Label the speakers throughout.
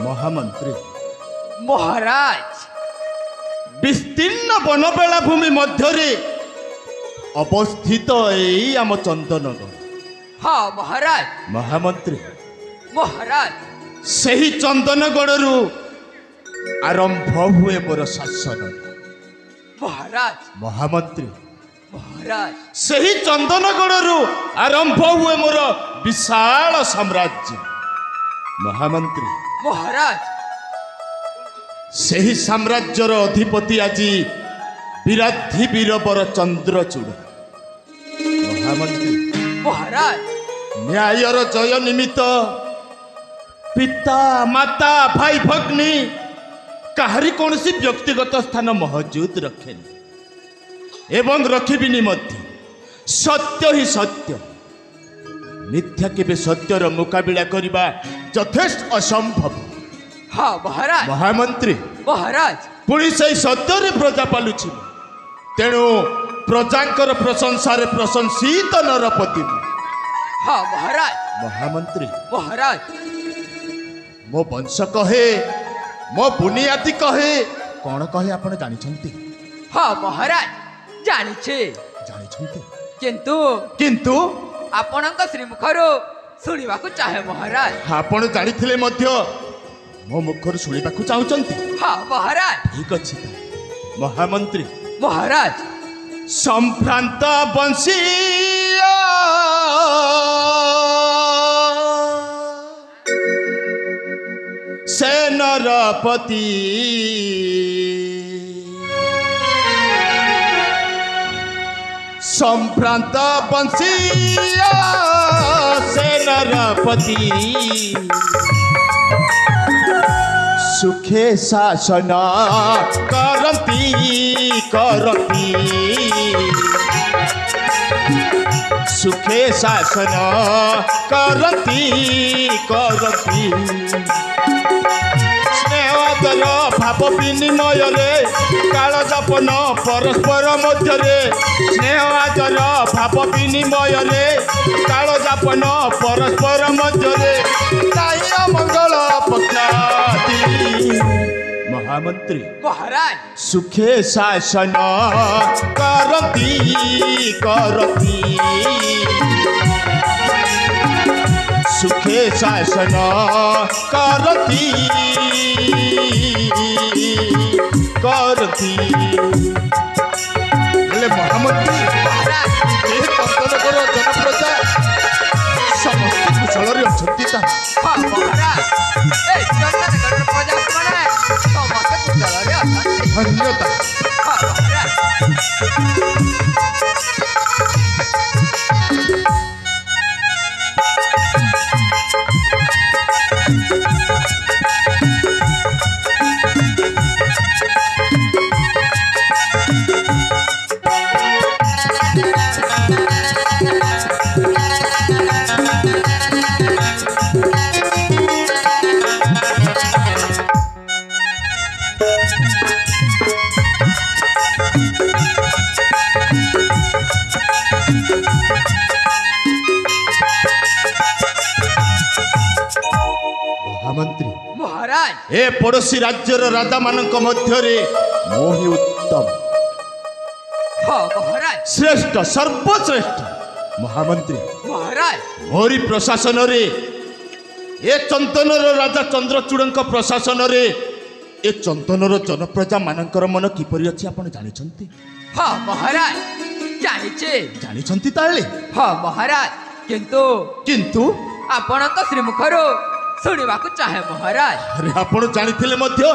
Speaker 1: महामंत्री
Speaker 2: महाराज
Speaker 1: विस्तीर्ण बनबेला भूमि मध्य अवस्थित यही आम चंदनगढ़।
Speaker 2: हाँ महाराज।
Speaker 1: महामंत्री
Speaker 2: महाराज
Speaker 1: सही चंदनगढ़ आरंभ हुए मोर शासन।
Speaker 2: महाराज
Speaker 1: महामंत्री
Speaker 2: महाराज
Speaker 1: सही चंदनगढ़ आरंभ हुए मोर विशाल साम्राज्य। महामंत्री
Speaker 2: महाराज
Speaker 1: सही साम्राज्यर अधिपति आज विराधि वीरवर चंद्रचूड़। महामंत्री
Speaker 2: महाराज
Speaker 1: न्यायर जय निमित्त पिता माता भाई भग्नी काहरी कौन सी व्यक्तिगत स्थान महजूद रखेनि एवं रखिबिनी मध्य। सत्य ही सत्य, मिथ्या केबे सत्यर मुकाबिला करिबा यथेष्ट असंभव।
Speaker 2: हाँ महाराज।
Speaker 1: महामंत्री
Speaker 2: महाराज
Speaker 1: पुणी से सत्य प्रजा पालुछि, तेणु प्रजांकर प्रशंसारे प्रशंसित नरपति।
Speaker 2: हाँ महाराज।
Speaker 1: महामंत्री
Speaker 2: महाराज
Speaker 1: मो वंश कहे, मो बुनियादी कहे, कौन कहे आपण जानिछंती?
Speaker 2: हाँ महाराज जानिछे।
Speaker 1: जानिछंती
Speaker 2: किंतु
Speaker 1: किंतु
Speaker 2: आपणक श्रीमुखरु शुणिबाकु चाहे महाराज।
Speaker 1: आपण जानिथिले मध्य मो मुखर शुणिबाकु चाहुचंती?
Speaker 2: हाँ महाराज।
Speaker 1: ठीक अछि। महामंत्री
Speaker 2: महाराज
Speaker 1: संभ्रांत वंशीय से नरपति संभ्रांत वंशीय से नरपति सुखे शासन करती करती सुखे शासन करती करती स्नेहदर भाव विनिमय काल जापन परस्पर मध्य स्नेहदर भाव विनिमय काल जापन परस्पर मध्य मंगल पक्षाति। महामंत्री
Speaker 2: महाराज
Speaker 1: सुखे शासन करती करती सुखे शासन करती करती। महामंत्री चंदनगढ़ जनप्रजा समस्त कुशल अच्छा।
Speaker 2: हाँ महाराज चंदनगढ़ प्रजा समस्त कुशल अच्छा।
Speaker 1: धन्यता।
Speaker 2: हाँ महाराज महाराज
Speaker 1: ए पड़ोसी राज्यर राजा मानक मध्यरे मोहि उत्तम।
Speaker 2: हाँ महाराज
Speaker 1: श्रेष्ठ सर्वश्रेष्ठ। महामंत्री
Speaker 2: महाराज
Speaker 1: मोरी प्रशासन रे ए चंदनर राजा चंद्रचूड़ प्रशासन रे ए चंदनर जनप्रजा मानकर मन किपरि अछि आपण जानिछंती?
Speaker 2: हाँ महाराज जानिछे।
Speaker 1: जानिछंती ताले?
Speaker 2: हाँ महाराज किंतु
Speaker 1: किंतु
Speaker 2: आपणक श्रीमुखरु शुणिबाकु चाहे महाराज।
Speaker 1: अरे आपण जानिथिले मध्य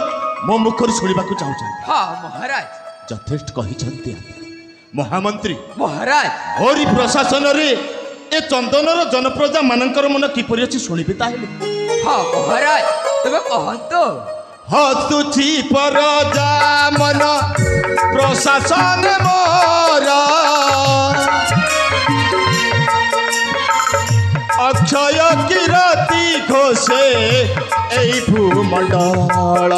Speaker 1: मो मुखर शुणिबाकु चाहुछंती?
Speaker 2: हाँ महाराज
Speaker 1: यथेष्ट कहिछंती आपण। महामंत्री
Speaker 2: महाराज
Speaker 1: मोरी प्रशासन रे ए चंदनर जनप्रजा मानकर मन किपरि अछि शुणिबे ताले?
Speaker 2: हाँ महाराज तबे कहंतो।
Speaker 1: हसुची परजा मन प्रशासन मोर अक्षय किरती घोषे এই ভূমণ্ডল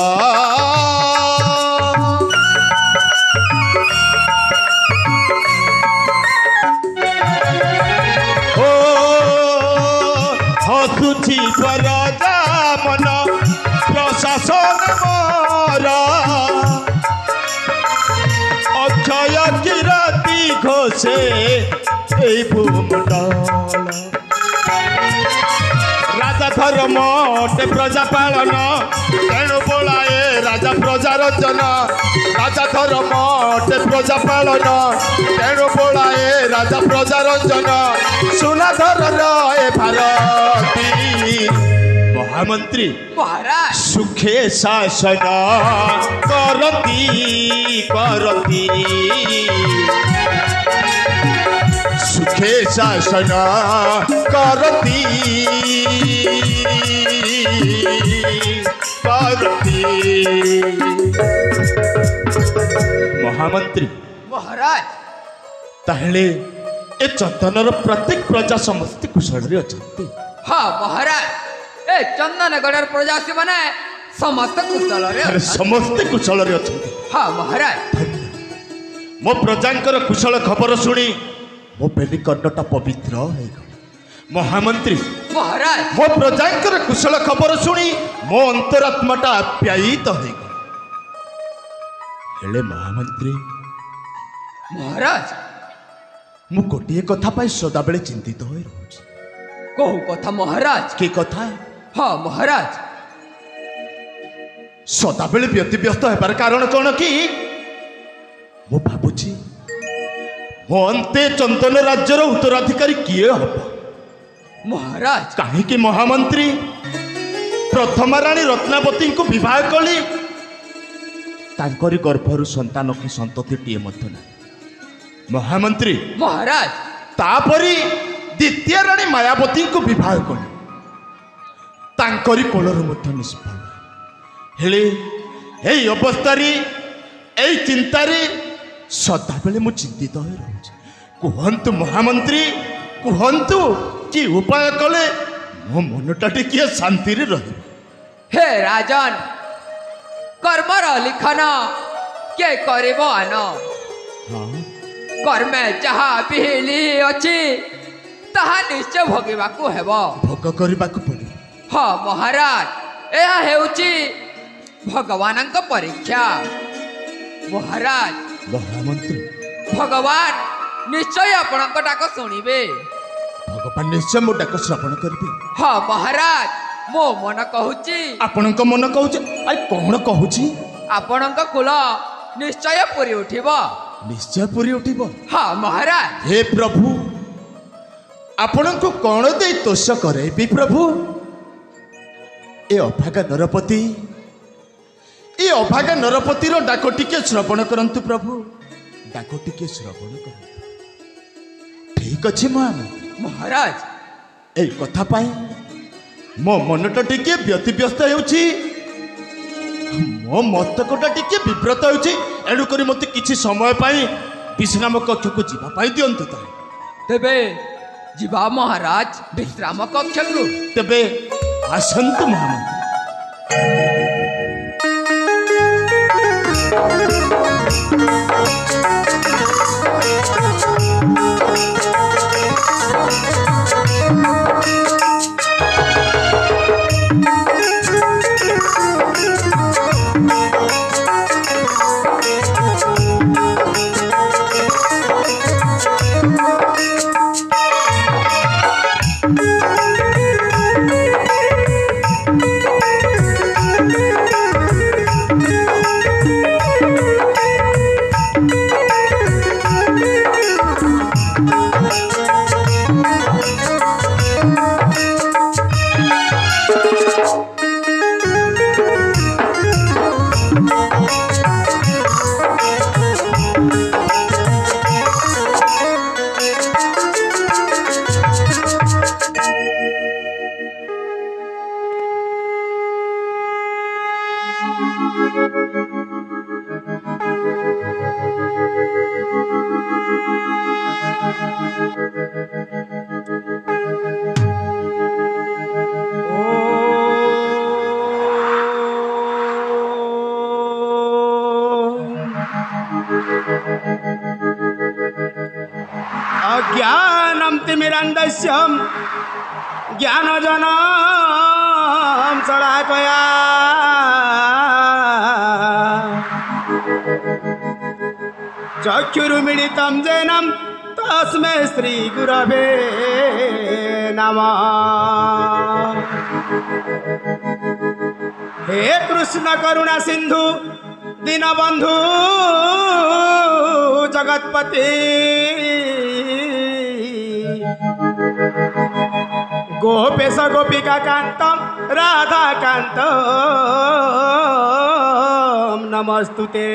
Speaker 1: ও হসুছি পরজা মন প্রশাসন মোর অক্ষয় কিরতি ঘোষে এই ভূমণ্ডল রাজা ধর্মটে প্রজা পালন তেণু বোলায়ে রাজা প্রজার জন রাজা ধর্মটে প্রজা পালন তেণু বোলায়ে রাজা প্রজার জন সুনাধর এ ভারতী মহামন্ত্রী
Speaker 2: মহারাজ
Speaker 1: সুখে শাসন করতি করতি সুখে শাসন করতি করতি মহামন্ত্রী
Speaker 2: মহারাজ
Speaker 1: তাহলে এ চন্দনର প্রত্যেক প্রজা সমস্ত কুশଳରେ ଅଛନ୍ତି
Speaker 2: ହଁ ମହାରାଜ ଏ ଚନ୍ଦନଗଡ଼ର ପ୍ରଜାତି ମାନେ ସମସ୍ତ କୁଶଳରେ
Speaker 1: ଆରେ
Speaker 2: ଅଛନ୍ତି।
Speaker 1: ସମସ୍ତେ କୁଶଳରେ ଅଛନ୍ତି
Speaker 2: ହଁ ମହାରାଜ
Speaker 1: ମୋ ପ୍ରଜାଙ୍କର କୁଶଳ ଖବର ଶୁଣି ମୋ ବେଲିକର୍ଣ୍ଣଟା ପବିତ୍ର ହେଇଗଲା ମହାମନ୍ତ୍ରୀ
Speaker 2: ମହାରାଜ
Speaker 1: ମୋ ପ୍ରଜାଙ୍କର କୁଶଳ ଖବର ଶୁଣି ମୋ ଅନ୍ତରାତ୍ମାଟା ଆପ୍ୟାୟିତ ହେଇଗଲା ହେଲେ ମହାମନ୍ତ୍ରୀ
Speaker 2: ମହାରାଜ
Speaker 1: ମୁଁ ଗୋଟିଏ କଥା ପାଇଁ ସଦାବେଳେ ଚିନ୍ତିତ ହୋଇ ରହୁଛି
Speaker 2: କୋଉ କଥା ମହାରାଜ
Speaker 1: କି କଥା
Speaker 2: ହଁ ମହାରାଜ
Speaker 1: ସଦାବେଳେ ବ୍ୟତିବ୍ୟସ୍ତ ହେବାର କାରଣ କ'ଣ କି ମୁଁ ଭାବୁଛି ମୋ ଅନ୍ତେ ଚନ୍ଦନ ରାଜ୍ୟର ଉତ୍ତରାଧିକାରୀ କିଏ ହବ
Speaker 2: ମହାରାଜ
Speaker 1: କାହିଁକି ମହାମନ୍ତ୍ରୀ ପ୍ରଥମା ରାଣୀ ରତ୍ନାବତୀଙ୍କୁ ବିବାହ କଲି ତାଙ୍କରି ଗର୍ଭରୁ ସନ୍ତାନ କି ସନ୍ତତିଟିଏ ମଧ୍ୟ ନାହିଁ ମହାମନ୍ତ୍ରୀ
Speaker 2: ମହାରାଜ
Speaker 1: ତାପରେ ଦ୍ୱିତୀୟ ରାଣୀ ମାୟାବତୀଙ୍କୁ ବିବାହ କଲି ତାଙ୍କରି କୋଳରୁ ମଧ୍ୟ ନିଷ୍ଫଳ ହେଲେ ଏଇ ଅବସ୍ଥାରେ ଏଇ ଚିନ୍ତାରେ ସଦାବେଳେ ମୁଁ ଚିନ୍ତିତ ହୋଇ ରହୁଛି କୁହନ୍ତୁ ମହାମନ୍ତ୍ରୀ କୁହନ୍ତୁ କି ଉପାୟ କଲେ ମୋ ମନଟା ଟିକିଏ ଶାନ୍ତିରେ ରହିବ
Speaker 2: ହେ ରାଜନ କର୍ମର ଲିଖନ କିଏ କରିବ ଆନ
Speaker 1: ହଁ
Speaker 2: କର୍ମେ ଯାହା ବିହିଲି ଅଛି ତାହା ନିଶ୍ଚୟ ଭୋଗିବାକୁ ହେବ
Speaker 1: ଭୋଗ କରିବାକୁ ପଡ଼ିବ
Speaker 2: ହଁ ମହାରାଜ ଏହା ହେଉଛି ଭଗବାନଙ୍କ ପରୀକ୍ଷା ମହାରାଜ
Speaker 1: ମହାମନ୍ତ୍ରୀ
Speaker 2: ଭଗବାନ ନିଶ୍ଚୟ ଆପଣଙ୍କ ଡାକ ଶୁଣିବେ
Speaker 1: ଭଗବାନ ନିଶ୍ଚୟ ମୋ ଡାକ ଶ୍ରବଣ କରିବେ
Speaker 2: ହଁ ମହାରାଜ ମୋ ମନ କହୁଛି
Speaker 1: ଆପଣଙ୍କ ମନ କହୁଛି ଆରେ କ'ଣ କହୁଛି
Speaker 2: ଆପଣଙ୍କ କୁଳ ନିଶ୍ଚୟ ପୁରି ଉଠିବ
Speaker 1: ନିଶ୍ଚୟ ପୁରି ଉଠିବ
Speaker 2: ହଁ ମହାରାଜ
Speaker 1: ହେ ପ୍ରଭୁ ଆପଣଙ୍କୁ କ'ଣ ଦେଇ ତୋଷ କରେଇବି ପ୍ରଭୁ ଏ ଅଭାଗା ନରପତି ଏ ଅଭାଗା ନରପତିର ଡାକ ଟିକେ ଶ୍ରବଣ କରନ୍ତୁ ପ୍ରଭୁ ଡାକ ଟିକେ ଶ୍ରବଣ କରନ୍ତୁ ଠିକ ଅଛି
Speaker 2: ମହାରାଜ
Speaker 1: ଏଇ କଥା ପାଇଁ ମୋ ମନଟା ଟିକେ ବ୍ୟତିବ୍ୟସ୍ତ ହେଉଛି ମୋ ମସ୍ତକଟା ଟିକେ ବିବ୍ରତ ହେଉଛି ଏଣୁକରି ମୋତେ କିଛି ସମୟ ପାଇଁ ବିଶ୍ରାମ କକ୍ଷକୁ ଯିବା ପାଇଁ ଦିଅନ୍ତୁ ତାହେଲେ
Speaker 2: ତେବେ ଯିବା ମହାରାଜ ବିଶ୍ରାମ କକ୍ଷକୁ
Speaker 1: ତେବେ ଆସନ୍ତୁ ମହାମନ୍ତ୍ରୀ
Speaker 3: अज्ञानं तिमिरन्दस्यं ज्ञानजनं शलाकया चक्षुरुमिलितं येन तस्मै श्रीगुरवे नमः। हे कृष्ण करुणा सिंधु दीनबंधु जगतपति गोपेश गोपिका कांतम राधा कांतम नमस्तुते।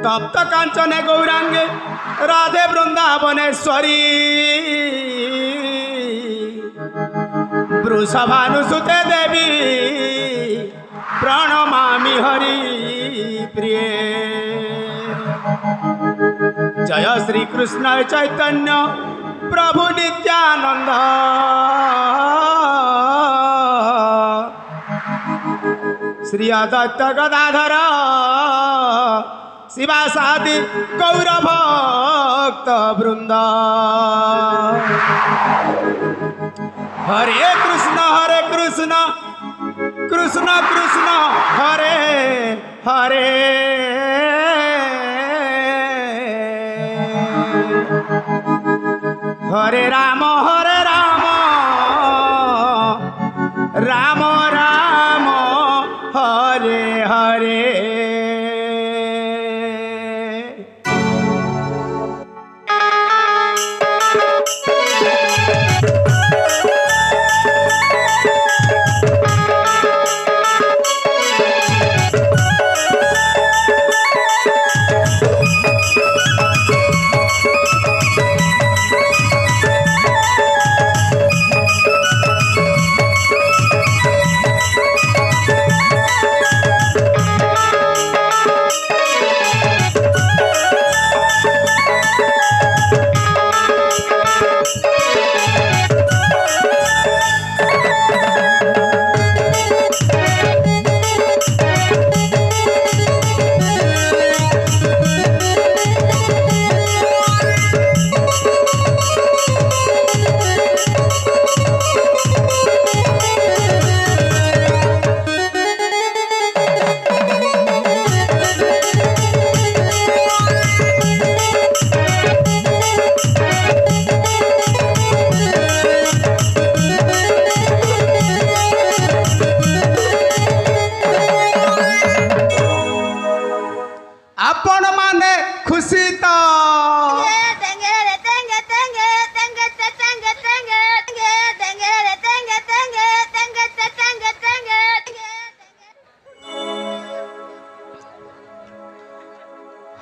Speaker 3: तप्त कांचने गौरांगे राधे वृंदावनेश्वरी वृषभानुसुते देवी प्रणमामि हरि प्रिय। जय श्री कृष्ण चैतन्य प्रभु नित्यानंद श्री अद्वैत गदाधर शिवासादि गौर भक्त वृंद। हरे कृष्ण कृष्ण कृष्ण हरे हरे हरे राम राम राम हरे हरे।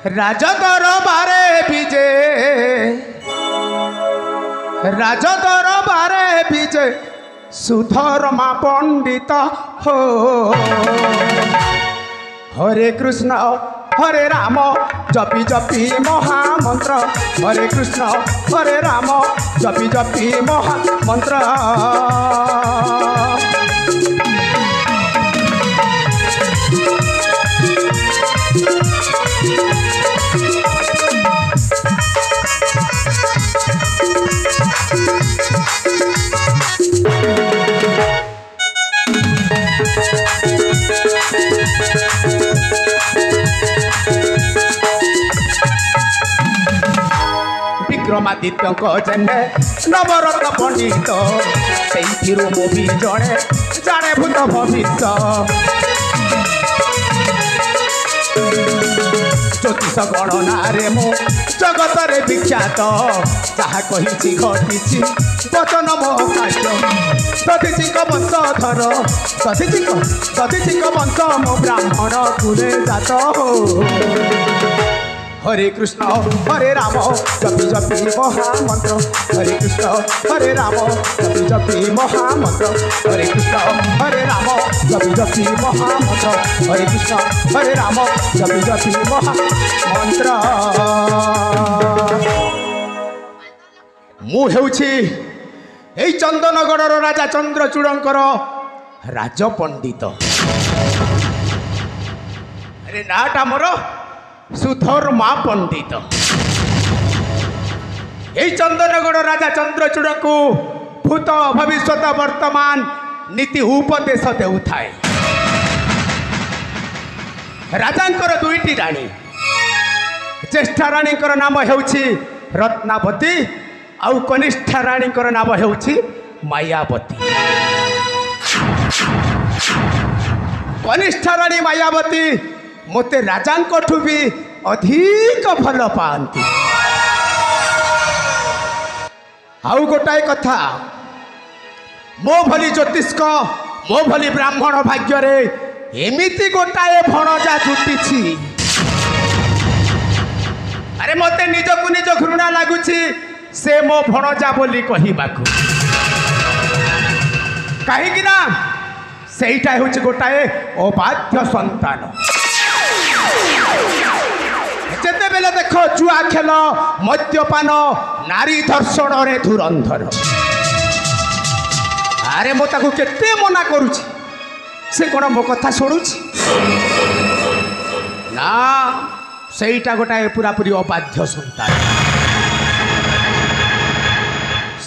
Speaker 3: राजा दरबारे विजय सुधर्मा पंडित हो। हरे कृष्ण हरे राम जपी जपी महामंत्र हरे कृष्ण हरे राम जपी जपी महामंत्र। विक्रमादित्य जेने नवरत्न पंडित से मुझे जड़े जाने भूत भविष्य। ज्योतिष गणना मु जगत विख्यात जहाँ कही घटी वचन मो कार्य दधीची वंशधर दधीची वंश मो ब्राह्मण कुले जात हो। हरे कृष्ण हरे राम जपि जपि महामंत्र हरे कृष्ण हरे राम जपि जपि महामंत्र हरे कृष्ण हरे राम जपि जपि महामंत्र हरे कृष्ण हरे राम जपि जपि महामंत्र मु हेउछि एई चंदनगढ़र राजा चंद्रचूड़ंकर राजपंडित अरे नाटा मोर सुधर्मा पंडित यही चंदनगढ़ राजा चंद्रचूड़ को भूत भविष्य वर्तमान नीति उपदेश देउथाए राजांकर दुईटी राणी ज्येष्ठा राणींकर नाम हेउछि रत्नावती आउ कनिष्ठा राणींकर नाम हेउछि मायावती कनिष्ठा राणी मायावती मोते राजांकठू भी अधिक भल पाती आउ गोटाए कथा मो भली ज्योतिष्क मो भली ब्राह्मण भाग्य रे एमिति गोटाए भणजा जुटिछि अरे मते निजकु निज घृणा लागुछि से मो भणजा बोली कहिबाकू काहेकि ना सेईटा होछि गोटाए अबाध्य संतान जेते बेले देख जुआ खेल मद्यपान नारी धर्षण रे धुरंधर अरे मो ताकू केते मना करूछि से कोन मो कथा शुणुछि ना सेईटा गोटाए पूरा पूरी अबाध्य संतान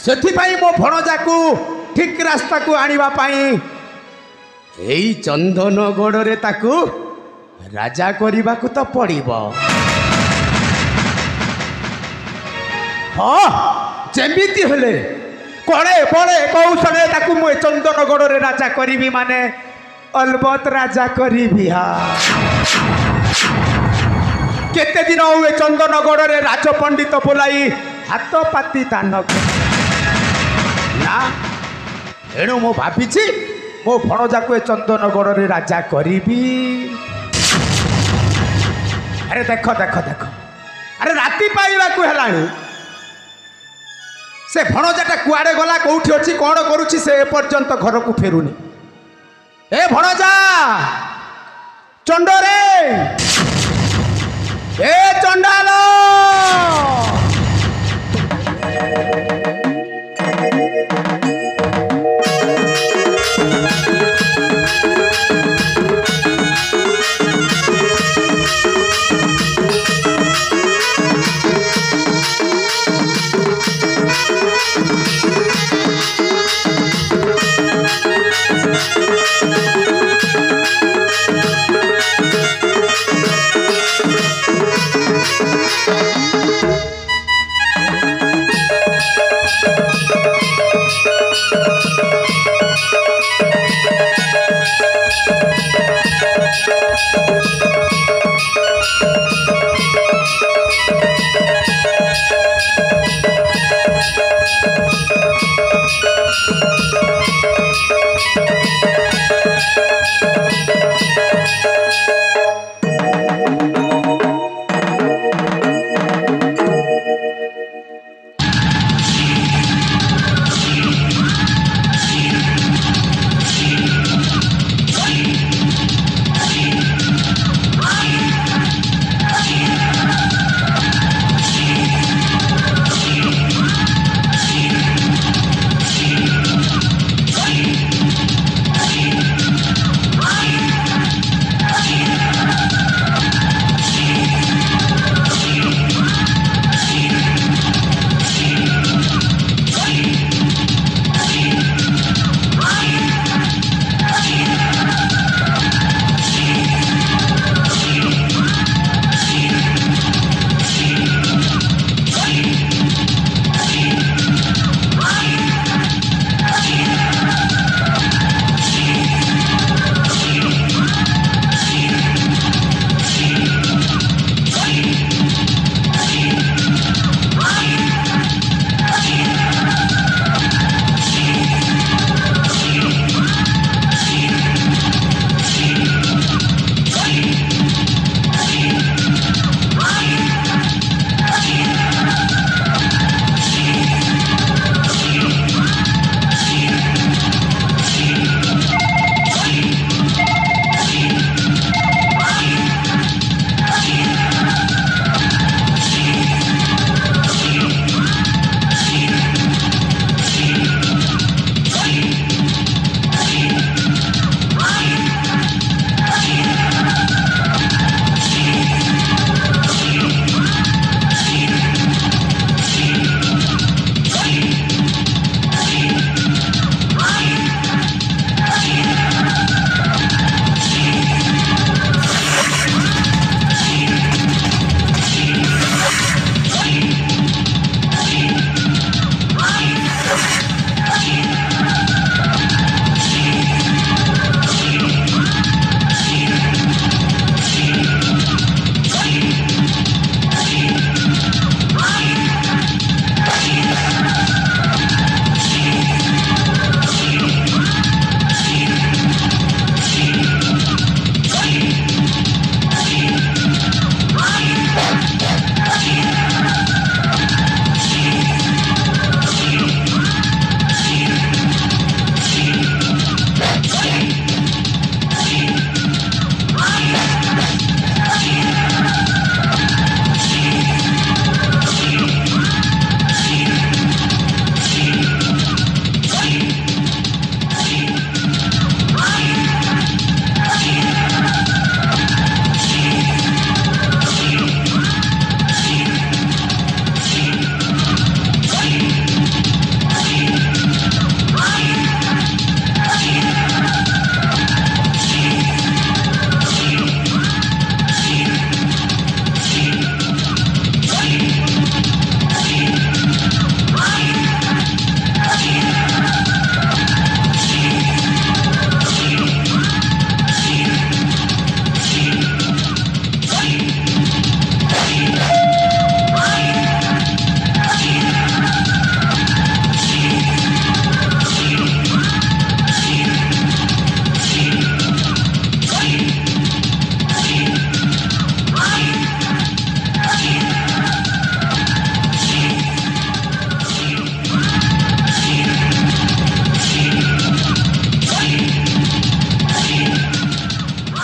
Speaker 3: सेथि पई मो भणजाकू ठीक रास्ता को आनिबा पई एई चंदनगढ़ रे ताकू राजा करने को तो पड़िबो हाँ जेमिति हेले कड़े बड़े कौशले ताकू मु चंदनगढ़ रे राजा करी माने अलबत राजा करी हाँ केते दिन हुए चंदनगढ़ रे राजपंडित बोलाई हाथ पाती दान ना एणु मो भावी मो भणजा को चंदनगढ़ रे राजा करी अरे देख देख देख अरे राति पाइबा को हेलाणी से भणजाटा कुआडे गला कोठी अछि कोन करूछि से पर्यंत घर को फेरुनी ए भणजा चंडरे ए चंडालो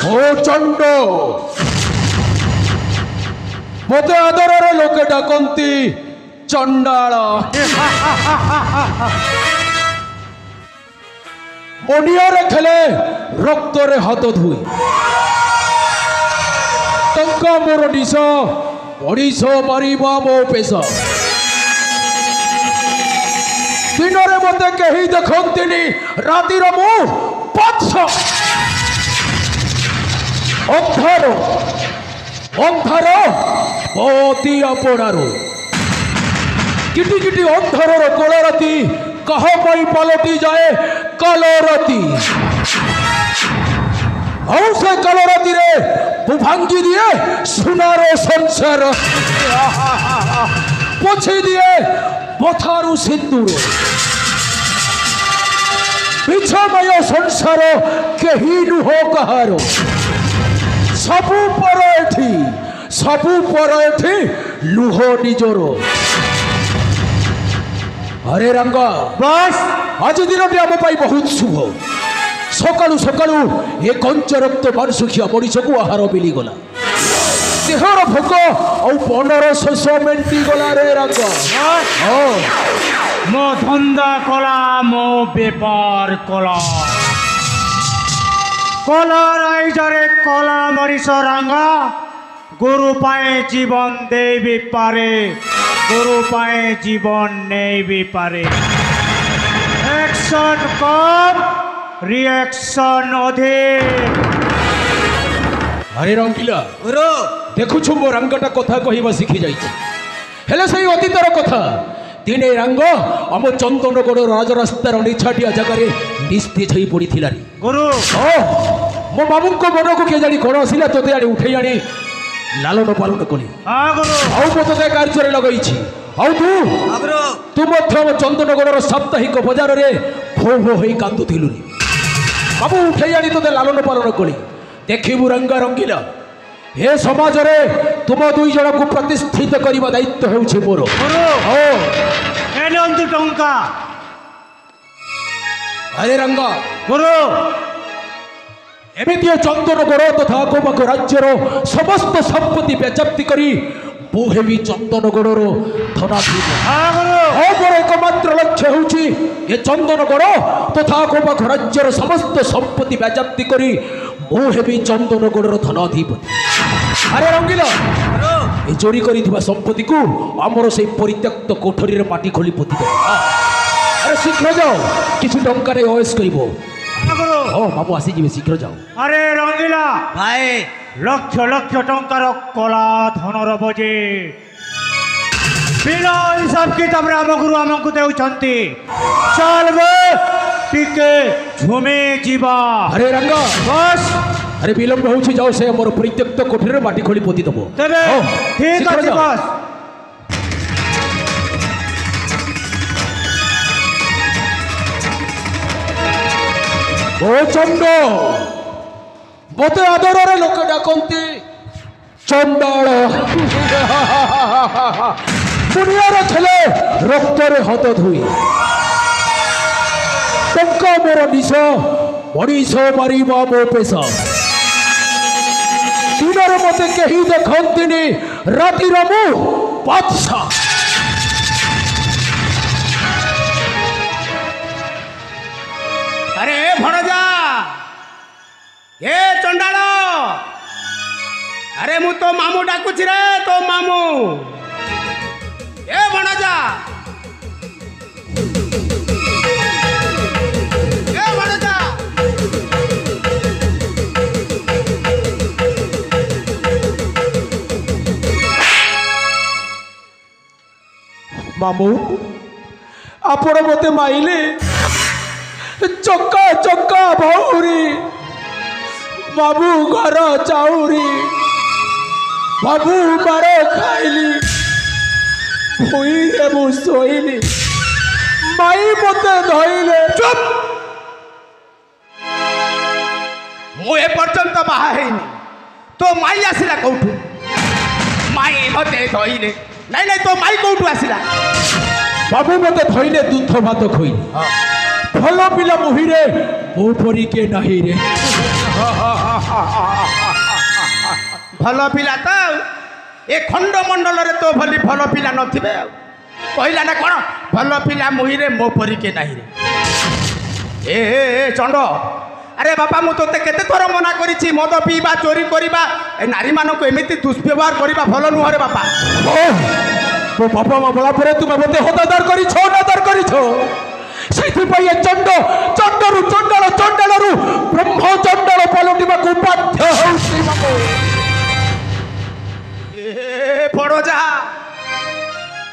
Speaker 4: ଓ ଚଣ୍ଡ ମୋତେ ଆଦରରେ ଲୋକେ ଡାକନ୍ତି ଚଣ୍ଡାଳ। ମଣିଆରେ ଖେଳେ ରକ୍ତରେ ହାତ ଧୁଏ ଟଙ୍କା ମୋର ନିଶ ମଣିଷ ମାରିବା ମୋ ପେଶା। ଦିନରେ ମୋତେ କେହି ଦେଖନ୍ତିନି ରାତିର ମୁଁ ପଛ ଅନ୍ଧାର ଅନ୍ଧାର ଅତି ଆପଣାରୁ କିଟି କିଟି ଅନ୍ଧାରର କଳରାତି କାହା ପାଇଁ ପାଲଟି ଯାଏ କାଲରାତି। ଆଉ ସେ କାଲରାତିରେ ମୁଁ ଭାଙ୍ଗି ଦିଏ ସୁନାର ସଂସାର ପୋଛି ଦିଏ ପଥାରୁ ସିନ୍ଦୁର। ବିଛମୟ ସଂସାର କେହି ନୁହଁ କାହାର ସବୁ ପର ଏଠି ସବୁ ପର ଏଠି ଲୁହ ନିଜର। আরে রাঙ্গা বাস আজ দিনটি ଆମ ପାଇଁ ବହୁତ ଶୁଭ। ସକାଳୁ ସକାଳୁ ଏ କଞ୍ଚା ରକ୍ତ ମାଂସଖିଆ ମଣିଷକୁ ଆହାର ମିଳିଗଲା। ଦେହର ଭୋକ ଆଉ ମନର ଶୋଷ ମେଣ୍ଟିଗଲା ରେ ରାଙ୍ଗା।
Speaker 5: ମୋ ଧନ୍ଦା କଲା ମୋ ବେପାର କଲା କଲା ରାଇଜରେ କଲା ମଣିଷ ରାଙ୍ଗା। ଗୁରୁ ପାଇଁ ଜୀବନ ଦେଇ ବି ପାରେ गुरु पाए जीवन नहीं भी पारे। एक्शन कम रिएक्शन अधिक।
Speaker 4: আরে রঙ্গিলা
Speaker 2: গুরু
Speaker 4: দেখুছু মো রাঙ্গটা কথা কহিবা শিখি যাইছি হেলে সেই অতীতর কথা। দিনে রাঙ্গ আম চন্দনগড় রাজরাস্তার নিছাটিয়া জায়গায় নিস্তেজ হয়ে পড়িলা রে।
Speaker 5: गुरु
Speaker 4: ମୋ ବାବୁଙ୍କ ମନକୁ କିଏ ଜାଣି କ'ଣ ଆସିଲା ତୋତେ ଆଣି ଉଠେଇ ଆଣି ଲାଲନ ପାଲନ କଲି।
Speaker 5: हाँ गुरु
Speaker 4: ଆଉ ମୁଁ ତୋତେ କାର୍ଯ୍ୟରେ ଲଗାଇଛି। ଆଉ ତୁ ମଧ୍ୟ ଆମ ଚନ୍ଦନଗଡ଼ର ସାପ୍ତାହିକ ବଜାରରେ ଭୋ ଭୋ ହୋଇ କାନ୍ଦୁଥିଲୁ ରେ। ବାବୁ ଉଠେଇ ଆଣି ତୋତେ ଲାଲନ ପାଲନ କଲି। ଦେଖିବୁ ରଙ୍ଗା ରଙ୍ଗିଲା ଏ ସମାଜରେ ତୁମ ଦୁଇ ଜଣକୁ ପ୍ରତିଷ୍ଠିତ କରିବା ଦାୟିତ୍ୱ ହେଉଛି ମୋର।
Speaker 5: गुरु ए नियंतु टंका
Speaker 4: ଆରେ ରଙ୍ଗା
Speaker 5: गुरु
Speaker 4: ଏମିତି ଚନ୍ଦନଗଡ଼ ତଥା ଆଖପାଖ ରାଜ୍ୟର ସମସ୍ତ ସମ୍ପତ୍ତି ବାଜ୍ୟାପ୍ତି କରି ମୁଁ ହେବି ଚନ୍ଦନଗଡ଼ର ଧନାଧୀନ।
Speaker 5: हाँ गुरु
Speaker 4: ମୋର ଏକମାତ୍ର ଲକ୍ଷ୍ୟ ହେଉଛି ଏ ଚନ୍ଦନଗଡ଼ ତଥା ଆଖପାଖ ରାଜ୍ୟର ସମସ୍ତ ସମ୍ପତ୍ତି ବାଜ୍ୟାପ୍ତି କରି ମୁଁ ହେବି ଚନ୍ଦନଗଡ଼ର ଧନାଧିପତି। ଆରେ ରଙ୍ଗିଲା ଏ ଚୋରି କରିଥିବା ସମ୍ପତ୍ତିକୁ ଆମର ସେଇ ପରିତ୍ୟକ୍ତ କୋଠରୀରେ ମାଟି ଖୋଳି ପୋତି ଦେବ। ଆରେ ଶୀଘ୍ର ଯାଅ କିଛି ଟଙ୍କାରେ ଅଏସ୍ କରିବ।
Speaker 5: हाँ गुरु
Speaker 4: ହଁ ବାବୁ ଆସିଯିବେ ଶୀଘ୍ର ଯାଅ।
Speaker 5: अरे रंगीला
Speaker 2: ভাই
Speaker 5: लक्ष लक्ष टंकार कला धनर बजे बिना हिसाब किताब आम गुरु आमको देउछंती। चल गे टिके झुमे जीवा।
Speaker 4: আরে রঙ্গা
Speaker 5: बस
Speaker 4: আরে বিলম্ব হচ্ছে যাও সে আমার পরিত্যক্ত কোঠরিরে মাটি খোলি পোতি দেব।
Speaker 5: तेरे ठीक আছে बस
Speaker 4: ও চন্ড মতে আদরের লোকে ডাকନ୍ତି চন্ডাଳ। দুনিয়ারে ছেলে রক্তরে হাত ধুই টঙ্কা মোর নিশ মଣିଷ মারিবা ମୋ পেশা। দিନରେ মতে কেহি দেখন্তিনি রাতির মু বাদশা।
Speaker 6: अरे भणजा ए चंडाल अरे मु तो मामू डाकुची रे तो मामू ए भणजा ए भणजा
Speaker 4: মামু আপন মতে মাইলে চক্কা চক্কা ভৌরি বাবু ঘর চাউরি বাবু মার খাইলি ভুইরে মু শোইলি মাই মতে ধইলে।
Speaker 6: चुप मु ए पर्यंत बाहा हेनी तो माई आसिला कोठू माई मते धइले नहीं नहीं तो माई कोठू आसिला
Speaker 4: বাবু মতে ধইলে দুধ ভাত খইলি। ভাল পিলা মুহিরে ମୋ ପରି କେ ନାହିଁ ରେ।
Speaker 6: ଭଲ ପିଲା ତ ଏ ଖଣ୍ଡମଣ୍ଡଳରେ ତୋ ଭଳି ଭଲ ପିଲା ନଥିବେ ଆଉ କହିଲା ନା କ'ଣ ଭଲ ପିଲା ମୁହିଁରେ ମୋ ପରିକେ ନାହିଁ ରେ ଏ ଚଣ୍ଡ ଆରେ ବାପା ମୁଁ ତୋତେ କେତେ ଥର ମନା କରିଛି ମଦ ପିଇବା ଚୋରି କରିବା ଏ ନାରୀମାନଙ୍କୁ ଏମିତି ଦୁଷ୍ବ୍ୟବହାର କରିବା ଭଲ ନୁହଁରେ ବାପା
Speaker 4: ମୋ ବାପା ମା ବଳା ପରେ ତୁମେ ମୋତେ ହତାଦାର କରିଛ ଅନାଦାର କରିଛ ସେଇଥିପାଇଁ ଏ ଚଣ୍ଡରୁ ଚଣ୍ଡାଳରୁ ବ୍ରହ୍ମ ଚଣ୍ଡାଳ ପାଲଟିବାକୁ ବାଧ୍ୟ ହେଉଛି ବାବୁ
Speaker 6: ଏ ପଡ଼ୋଜା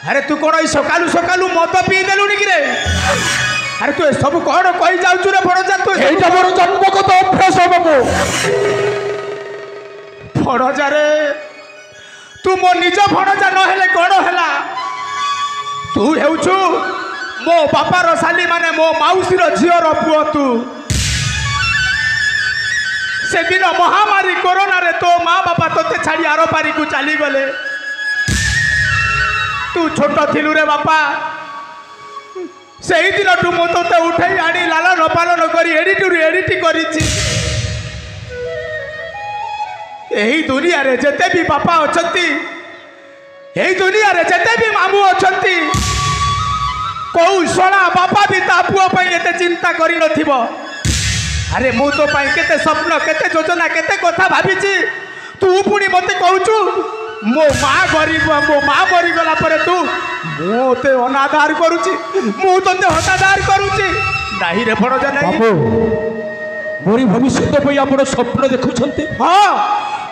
Speaker 6: ଆରେ ତୁ କ'ଣ ଏଇ ସକାଳୁ ସକାଳୁ ମଦ ପିଇ ଦେଲୁଣି କିରେ ଆରେ ତୁ ଏସବୁ କ'ଣ କହି ଯାଉଛୁ ରେ ପଡ଼ୋଜା ତୁ
Speaker 4: এইটা ମୋର ଜନ୍ମଗତ ଅଭ୍ୟାସ ବାବୁ
Speaker 6: ଭଣଜାରେ ତୁ ମୋ ନିଜ ଭଣଜା ନହେଲେ କ'ଣ ହେଲା ତୁ ହେଉଛୁ ମୋ ବାପାର ଶାଲି ମାନେ ମୋ ମାଉସୀର ଝିଅର ପୁଅ ତୁ ସେଦିନ ମହାମାରୀ କରୋନାରେ ତୋ ମା ବାପା ତୋତେ ଛାଡ଼ି ଆର ପାରିକୁ ଚାଲିଗଲେ ତୁ ଛୋଟ ଥିଲୁ ରେ ବାପା ସେଇଦିନଠୁ ମୁଁ ତୋତେ ଉଠେଇ ଆଣି ଲାଲନ ପାଲନ କରି ଏଡ଼ିଟିରୁ ଏଡ଼ିଟି କରିଛି ଏହି ଦୁନିଆରେ ଯେତେ ବି ବାପା ଅଛନ୍ତି ଏହି ଦୁନିଆରେ ଯେତେ ବି ମାମୁଁ ଅଛନ୍ତି କୋଉ ଶଳା ବାପା ବି ତା ପୁଅ ପାଇଁ ଏତେ ଚିନ୍ତା କରିନଥିବ ଆରେ ମୁଁ ତୋ ପାଇଁ କେତେ ସ୍ୱପ୍ନ କେତେ ଯୋଜନା କେତେ କଥା ଭାବିଛି ତୁ ପୁଣି ମୋତେ କହୁଛୁ ମୋ ମା ମରିଗଲା ପରେ ତୁ ମୋତେ ଅନାଦାର କରୁଛି ମୁଁ ତୋତେ ହତାଦାର କରୁଛି ନାହିଁ ରେ ଭଣଜା ନାହିଁ
Speaker 4: ବାବୁ ମୋରି ଭବିଷ୍ୟତ ପାଇଁ ଆପଣ ସ୍ୱପ୍ନ ଦେଖୁଛନ୍ତି
Speaker 6: ହଁ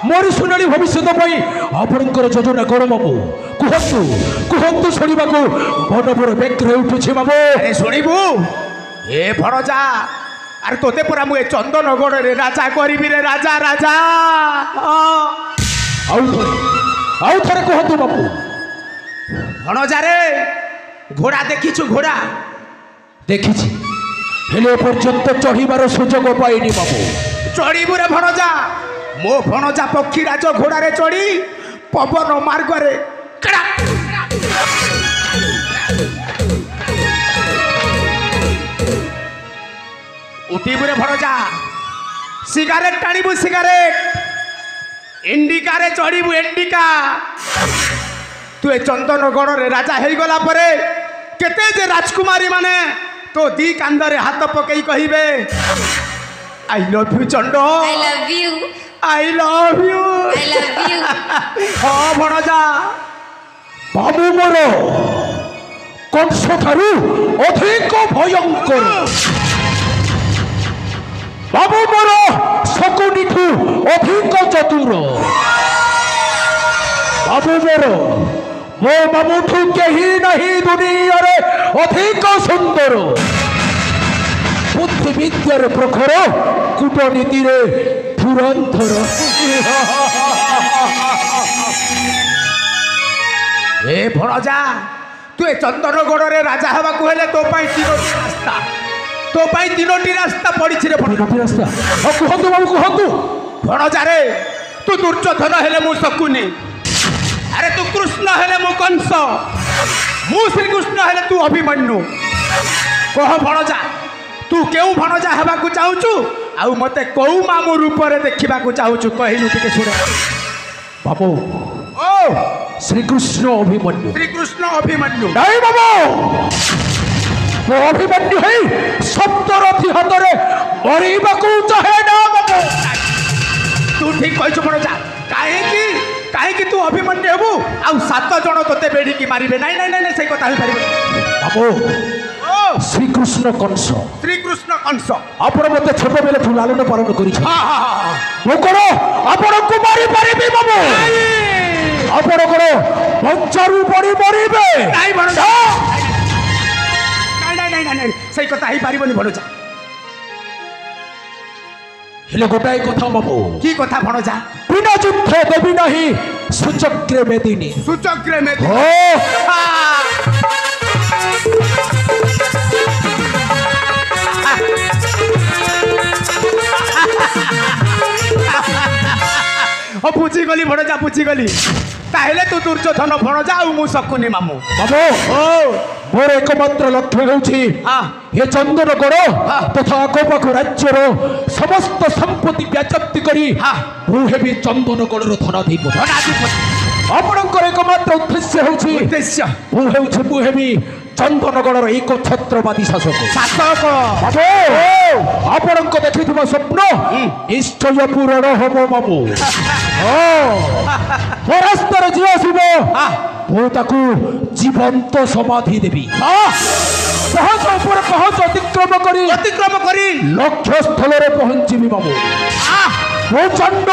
Speaker 4: ମୋରି ସୁନାଳି ଭବିଷ୍ୟତ ପାଇଁ ଆପଣଙ୍କର ଯୋଜନା କ'ଣ ବାବୁ କୁହନ୍ତୁ ଶୁଣିବାକୁ ବଡ଼ ବଡ଼ ବ୍ୟଗ୍ର ଉଠୁଛି ବାବୁ
Speaker 6: ଆରେ ଶୁଣିବୁ ଏ ଭଣଜା ଆରେ ତୋତେ ପୁରା ମୁଁ ଏ ଚନ୍ଦନଗଡ଼ରେ ରାଜା କରିବି ରେ ରାଜା ରାଜା
Speaker 4: ଆଉ ଥରେ କୁହନ୍ତୁ ବାବୁ
Speaker 6: ଭଣଜାରେ ଘୋଡ଼ା ଦେଖିଛୁ ଘୋଡ଼ା
Speaker 4: ଦେଖିଛି ହେଲେ ଏପର୍ଯ୍ୟନ୍ତ ଚଢ଼ିବାର ସୁଯୋଗ ପାଇନି ବାବୁ
Speaker 6: ଚଢ଼ିବୁ ରେ ଭଣଜା ମୋ ଭଣଜା ପକ୍ଷୀରାଜ ଘୋଡ଼ାରେ ଚଢ଼ି ପବନ ମାର୍ଗରେ ଉଠିବୁ ରେ ଭଣଜା ସିଗାରେଟ ଟାଣିବୁ ସିଗାରେଟ ଇଣ୍ଡିକାରେ ଚଢ଼ିବୁ ଇଣ୍ଡିକା ତୁ ଏ ଚନ୍ଦନଗଡ଼ରେ ରାଜା ହେଇଗଲା ପରେ କେତେ ଯେ ରାଜକୁମାରୀ ମାନେ ତୋ ଦି କାନ୍ଧରେ ହାତ ପକେଇ କହିବେ ଆଇ ଲଭ୍ ୟୁ ଚଣ୍ଡ
Speaker 7: I love you.
Speaker 6: I love you.
Speaker 7: I love you.
Speaker 6: ହଁ ଭଣଜା
Speaker 4: ବାବୁ ମୋର କଂସ ଠାରୁ ଅଧିକ ଭୟଙ୍କର ବାବୁ ମୋର ଶକୁନିଠୁ ଅଧିକ ଚତୁର ବାବୁ ମୋର ମୋ ମାମୁଠୁ କେହି ନାହିଁ ଦୁନିଆରେ ଅଧିକ ସୁନ୍ଦର ବୁଦ୍ଧି ବିଦ୍ୟାରେ ପ୍ରଖର କୂଟନୀତିରେ ଧୁରନ୍ଧର
Speaker 6: ଏ ଭଣଜା ତୁ ଏ ଚନ୍ଦନଗଡ଼ରେ ରାଜା ହେବାକୁ ହେଲେ ତୋ ପାଇଁ ତିନୋଟି ରାସ୍ତା ପଡ଼ିଛି ରେ
Speaker 4: ରାସ୍ତା କୁହନ୍ତୁ ବାବୁ କୁହନ୍ତୁ
Speaker 6: ଭଣଜାରେ ତୁ ଦୁର୍ଯ୍ୟୋଧନ ହେଲେ ମୁଁ ଶକୁନି ଆରେ ତୁ କୃଷ୍ଣ ହେଲେ ମୁଁ କଂସ ମୁଁ ଶ୍ରୀକୃଷ୍ଣ ହେଲେ ତୁ ଅଭିମନ୍ୟୁ କହ ଭଣଜା ତୁ କେଉଁ ଭଣଜା ହେବାକୁ ଚାହୁଁଛୁ ଆଉ ମୋତେ କୋଉ ମାମୁଁ ରୂପରେ ଦେଖିବାକୁ ଚାହୁଁଛୁ କହିଲୁ ଟିକେ ଶୁଣ
Speaker 4: ବାବୁ
Speaker 6: ଓ
Speaker 4: ଶ୍ରୀକୃଷ୍ଣ ଅଭିମନ୍ୟୁ
Speaker 6: ନାଇଁ
Speaker 4: ବାବୁ ମୁଁ ଅଭିମନ୍ୟୁ ହେଇ ସପ୍ତରଥୀ ହାତରେ ମରିବାକୁ ଚାହେଁ ନା ବାବୁ
Speaker 6: ତୁ ଠିକ କହିଛୁ ଭଣଜା କାହିଁକି ତୁ ଅଭିମନ୍ୟୁ ହେବୁ ଆଉ 7 ଜଣ ତୋତେ ବେଢ଼ିକି ମାରିବେ ନାଇଁ ସେଇ କଥା ହେଇପାରିବେ
Speaker 4: ବାବୁ ଶ୍ରୀକୃଷ୍ଣ କଂସ ଆପଣ ମୋତେ ଛୋଟ ବେଳଠୁ ଲାଲନ ପାଳନ କରିଛନ୍ତି ମୁଁ କ'ଣ ଆପଣଙ୍କୁ ମାରିପାରିବି ବାବୁ ଆପଣଙ୍କର ବଞ୍ଚାରୁ ପଡ଼ି ମରିବେ
Speaker 6: ନାଇଁ ସେଇ କଥା ହେଇପାରିବନି ଭଣଜା
Speaker 4: ହେଲେ ଗୋଟାଏ କଥା ବାବୁ
Speaker 6: କି କଥା ଭଣଜା
Speaker 4: ବିନା ଯୁଦ୍ଧ ଦେବି ନାହିଁ ସୁଚକ୍ରେ ମେଦିନୀ
Speaker 6: ବୁଝିଗଲି ବୁଝିଗଲି ଭଣଜା ବୁଝିଗଲି ତାହେଲେ ତୁ ଦୁର୍ଯ୍ୟୋଧନ ଭଣଜା ଆଉ ମୁଁ ଶକୁନି ମାମୁଁ
Speaker 4: ବାବୁ
Speaker 6: ଓ
Speaker 4: ମୋର ଏକମାତ୍ର ଲକ୍ଷ୍ୟ ହେଉଛି
Speaker 6: ହଁ
Speaker 4: ଏ ଚନ୍ଦନଗଡ଼ ତଥା ଆଖପାଖ ରାଜ୍ୟର ସମସ୍ତ ସମ୍ପତ୍ତି ବ୍ୟାଜପ୍ତି କରି
Speaker 6: ହଁ।
Speaker 4: ମୁଁ ହେବି ଚନ୍ଦନଗଡ଼ର ଧନାଧିପତି।
Speaker 6: ଧନାଧିପତି
Speaker 4: ଆପଣଙ୍କର ଏକମାତ୍ର ଉଦ୍ଦେଶ୍ୟ ହେଉଛି
Speaker 6: ଉଦ୍ଦେଶ୍ୟ
Speaker 4: ମୁଁ ହେବି ଚନ୍ଦନଗଡ଼ର ଏକ ଛତ୍ରବାଦୀ ଶାସକ।
Speaker 6: ଶାସକ
Speaker 4: ବାବୁ ଆପଣଙ୍କ ଦେଖିଥିବା ସ୍ୱପ୍ନ ନିଶ୍ଚୟ ପୂରଣ ହବ ବାବୁ। ମୋ ରାସ୍ତାରେ ଯିଏ ଆସିବ ମୁଁ ତାକୁ ଜୀବନ୍ତ ସମାଧି ଦେବି। ପାହାଚ ଉପରେ ପାହାଚ ଅତିକ୍ରମ କରି ଲକ୍ଷ୍ୟ ସ୍ଥଳରେ ପହଞ୍ଚିବି ବାବୁ। ମୁଁ ଚଣ୍ଡ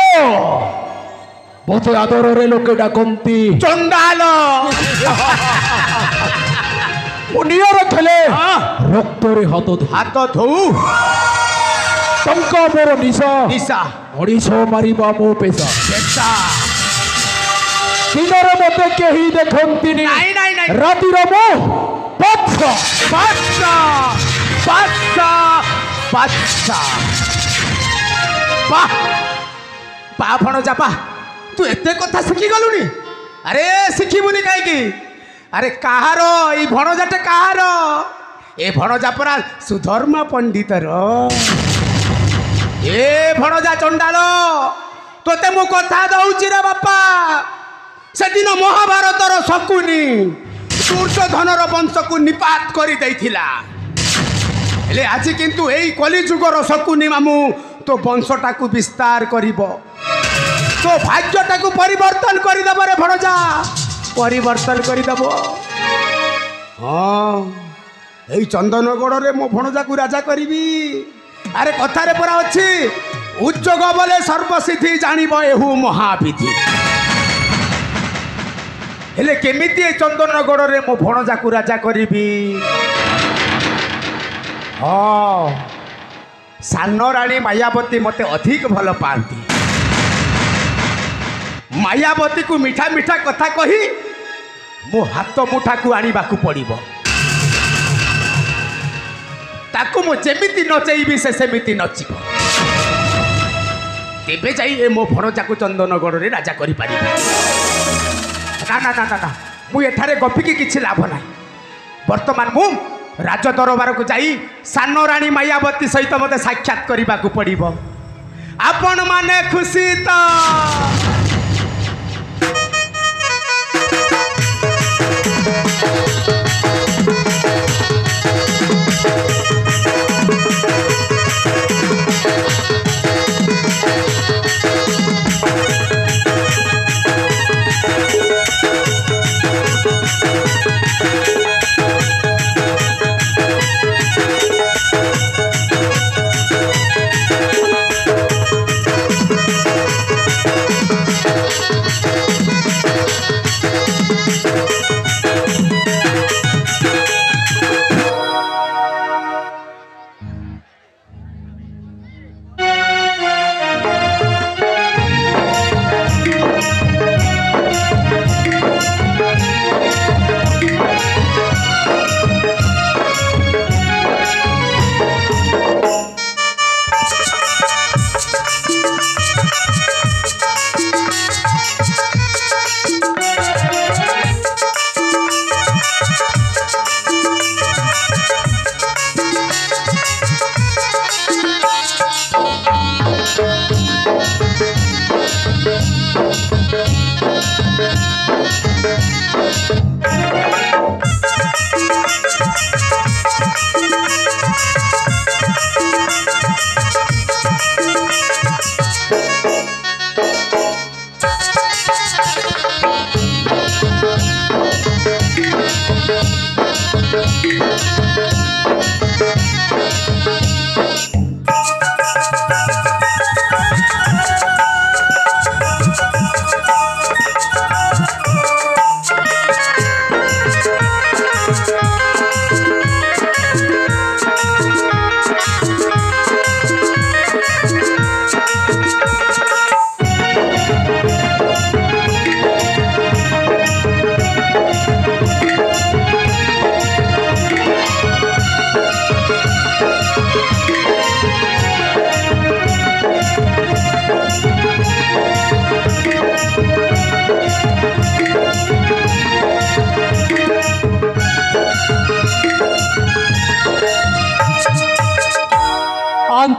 Speaker 4: ମୋତେ ଆଦରରେ ଲୋକେ ଡାକନ୍ତି
Speaker 6: ଚଣ୍ଡାଲ
Speaker 4: ମୁଁ ନିଆର ଖେଳେ ରକ୍ତରେ ହାତ
Speaker 6: ଧୋଉ
Speaker 4: ଟଙ୍କା ମୋର ନିଶା
Speaker 6: ନିଶା
Speaker 4: ମଣିଷ ମାରିବା ମୋ ପେଶା।
Speaker 6: ପେଶା
Speaker 4: ଦିନରେ ମୋତେ କେହି ଦେଖନ୍ତିନି
Speaker 6: ନାଇଁ ନାଇଁ ନାଇଁ
Speaker 4: ରାତିର ମୁଁ ବାଦଶାହ।
Speaker 6: ପା ଭଣଜା ପା ତୁ ଏତେ କଥା ଶିଖିଗଲୁଣି ଆରେ ଶିଖିବୁନି କାହିଁକି ଆରେ କାହାର ଏଇ ଭଣଜାଟେ କାହାର ଏ ଭଣଜା ପରା ସୁଧର୍ମ ପଣ୍ଡିତର ଏ ଭଣଜା ଚଣ୍ଡାଳ ତୋତେ ମୁଁ କଥା ଦଉଛି ରେ ବାପା ସେଦିନ ମହାଭାରତର ଶକୁନି ଦୁର୍ଯ୍ୟୋଧନର ବଂଶକୁ ନିପାତ କରିଦେଇଥିଲା ହେଲେ ଆଜି କିନ୍ତୁ ଏଇ କଲିଯୁଗର ଶକୁନି ମାମୁଁ ତୋ ବଂଶଟାକୁ ବିସ୍ତାର କରିବ ତୋ ଭାଗ୍ୟଟାକୁ ପରିବର୍ତ୍ତନ କରିଦେବ ରେ ଭଣଜା ପରିବର୍ତ୍ତନ କରିଦେବ ହଁ ଏଇ ଚନ୍ଦନଗଡ଼ରେ ମୋ ଭଣଜାକୁ ରାଜା କରିବି ଆରେ କଥାରେ ପରା ଅଛି ଉଦ୍ଯୋଗ ବଲେ ସର୍ବସିଦ୍ଧି ଜାଣିବ ଏହୁ ମହାବିଧି ହେଲେ କେମିତି ଏ ଚନ୍ଦନଗଡ଼ରେ ମୋ ଭଣଜାକୁ ରାଜା କରିବି ହଁ ସାନ ରାଣୀ ମାୟାବତୀ ମୋତେ ଅଧିକ ଭଲ ପାଆନ୍ତି ମାୟାବତୀକୁ ମିଠା ମିଠା କଥା କହି ମୋ ହାତ ମୁଠାକୁ ଆଣିବାକୁ ପଡ଼ିବ ତାକୁ ମୁଁ ଯେମିତି ନଚେଇବି ସେ ସେମିତି ନଚିବ ତେବେ ଯାଇ ଏ ମୋ ଭଣଜାକୁ ଚନ୍ଦନଗଡ଼ରେ ରାଜା କରିପାରିବି ନା ନା ନା ନା ନା ମୁଁ ଏଠାରେ ଗପିକି କିଛି ଲାଭ ନାହିଁ ବର୍ତ୍ତମାନ ମୁଁ ରାଜ ଦରବାରକୁ ଯାଇ ସାନ ରାଣୀ ମାୟାବତୀ ସହିତ ମୋତେ ସାକ୍ଷାତ କରିବାକୁ ପଡ଼ିବ ଆପଣମାନେ ଖୁସି ତ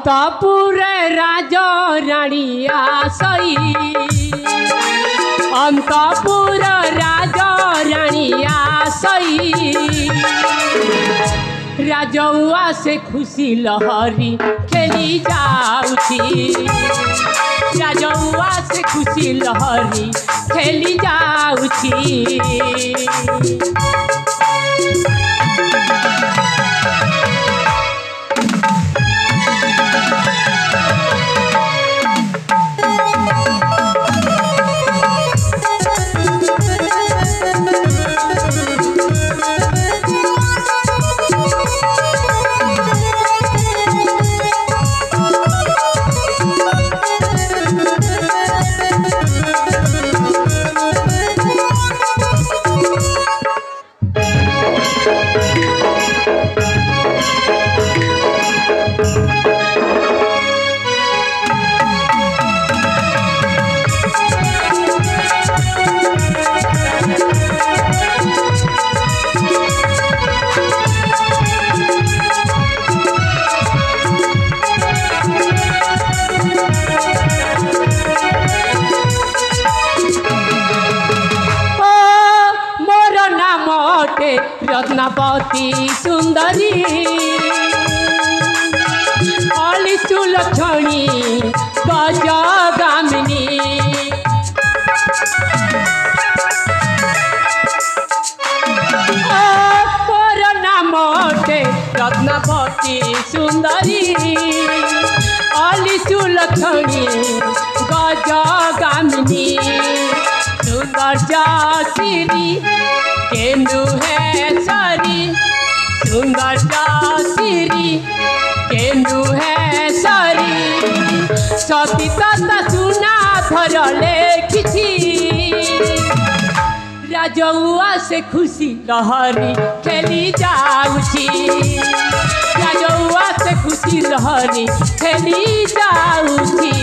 Speaker 7: अंतपुर राज राणी आसई अंतपुर राज राणी आसई राजौआ से खुशी लहरी खेली जाउची राजौआ से खुशी लहरी खेली जाउची रत्नावती सुंदरी अलिचु लक्ष्मी गजगामिनी मोर नाम रत्नावती सुंदरी अलिचु लक्ष्मी गजगामिनी सुंदर जासिरी केन्दु है सारी सुंदर जासिरी केन्दु है सारी सती तता सुना धर लेखिछि राजौआ से खुशी लहरी खेली जाउछि राजौआ से खुशी लहरी खेली जाउछि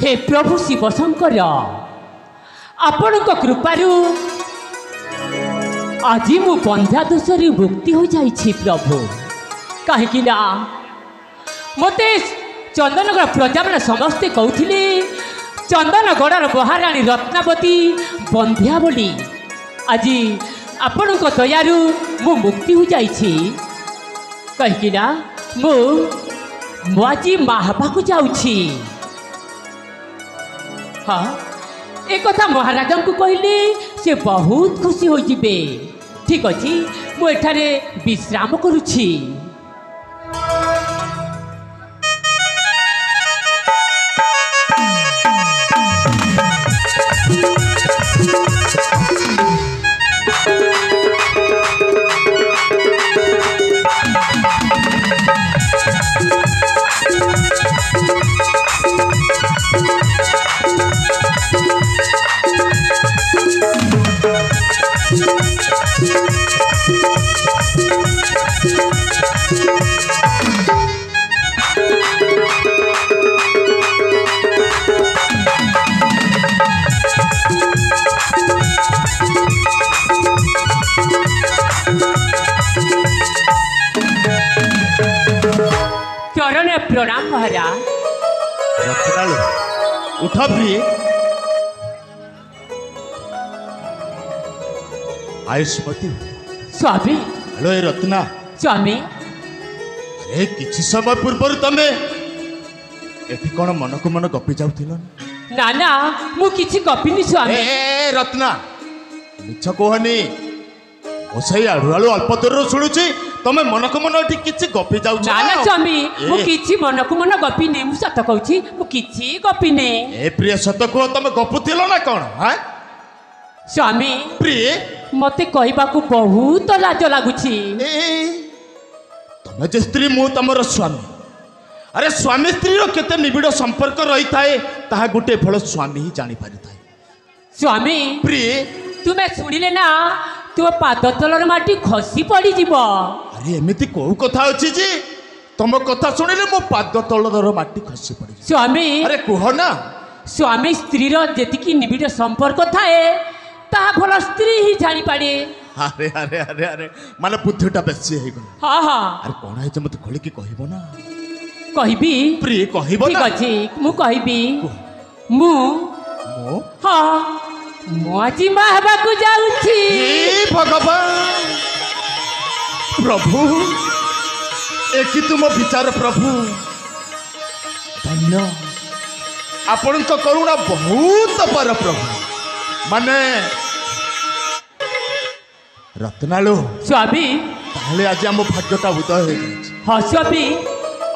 Speaker 7: हे प्रभु शिव शंकर आपण कृपारू आज मु बंध्या दोषर मुक्ति हो जाइछि प्रभु कहीं मते चंदनगढ़ प्रजा मैंने समस्ते कहते चंदनगढ़ महाराणी रत्नावती बंध्या बोली आज आपण दयारू मु मुक्ति हो जाइछि कहीं मु आज माहबा को जाउछि हाँ एक कथा महाराजा को कहले से बहुत खुशी हो जिबे ठीक अच्छी मुझे विश्राम करुछि चरण प्रणाम महाराज
Speaker 1: रत्नालु उठ भी आयुष्मती
Speaker 7: स्वामी
Speaker 1: हेलो ए रत्ना
Speaker 7: स्वामी
Speaker 1: अरे किछि समय पूर्व तमे एठी कोन मन को मन गपी जाउथिलो
Speaker 7: ना ना मु किछि गपिनी स्वामी
Speaker 1: ए रत्ना मिछ कोहनी ओसई आडुआलु अल्प दूर शुणुची ତମେ ମନକୁ ମନ ଏଠି କିଛି ଗପି ଯାଉଛ
Speaker 7: ନା ନା ସ୍ୱାମୀ ମୁଁ କିଛି ମନକୁ ମନ ଗପିନି ମୁଁ ସତ କହୁଛି ମୁଁ କିଛି ଗପିନି
Speaker 1: ଏ ପ୍ରିୟ ସତ କୁହ ତମେ ଗପୁଥିଲ ନା କଣ ହାଁ
Speaker 7: ସ୍ୱାମୀ
Speaker 1: ପ୍ରିୟ
Speaker 7: ମତେ କହିବାକୁ ବହୁତ ଲାଜ ଲାଗୁଛି
Speaker 1: ଏ ତମେ ଯେ ସ୍ତ୍ରୀ ମୁଁ ତମର ସ୍ୱାମୀ ଆରେ ସ୍ୱାମୀ ସ୍ତ୍ରୀର କେତେ ନିବିଡ଼ ସମ୍ପର୍କ ରହିଥାଏ ତାହା ଗୋଟେ ଫଳ ସ୍ୱାମୀ ହିଁ ଜାଣିପାରିଥାଏ
Speaker 7: ସ୍ୱାମୀ
Speaker 1: ପ୍ରିୟ
Speaker 7: ତୁମେ ଶୁଣିଲେ ନା ତୁମ ପାଦ ତଳର ମାଟି ଖସି ପଡ଼ିଯିବ
Speaker 1: ଆରେ ଏମିତି କୋଉ କଥା ଅଛି ଯେ ତମ କଥା ଶୁଣିଲେ ମୋ ପାଦ ତଳର ମାଟି ଖସି ପଡ଼ିଯିବ
Speaker 7: ସ୍ୱାମୀ
Speaker 1: ଆରେ କୁହ ନା
Speaker 7: ସ୍ୱାମୀ ସ୍ତ୍ରୀର ଯେତିକି ନିବିଡ଼ ସମ୍ପର୍କ ଥାଏ ତାହା ଭଲ ସ୍ତ୍ରୀ ହିଁ ଜାଣିପାରେ
Speaker 1: ଆରେ ଆରେ ଆରେ ଆରେ ମାନେ ବୁଦ୍ଧିଟା ବେଶୀ ହେଇଗଲା
Speaker 7: ହଁ ହଁ
Speaker 1: ଆରେ କଣ ହେଇଛି ମତେ ଖୋଲିକି କହିବ ନା
Speaker 7: କହିବି
Speaker 1: ପ୍ରିୟ କହିବ
Speaker 7: ଠିକ
Speaker 1: ନା
Speaker 7: ଅଛି ମୁଁ କହିବି
Speaker 1: କୁହ।
Speaker 7: ମୁଁ
Speaker 1: ମୁଁ
Speaker 7: ହଁ ମୁଁ ଆଜି ମା ହେବାକୁ ଯାଉଛି
Speaker 1: ହେ ଭଗବାନ ପ୍ରଭୁ ଏ କି ତୁମ ବିଚାର ପ୍ରଭୁ ଧନ୍ୟ ଆପଣଙ୍କ କରୁଣା ବହୁତ ପର ପ୍ରଭୁ ମାନେ ରତ୍ନାଳୁ
Speaker 7: ସ୍ୱାମୀ
Speaker 1: ତାହେଲେ ଆଜି ଆମ ଭାଗ୍ୟଟା ଉଦୟ ହେଇଯାଇଛି
Speaker 7: ହଁ ସ୍ୱାମୀ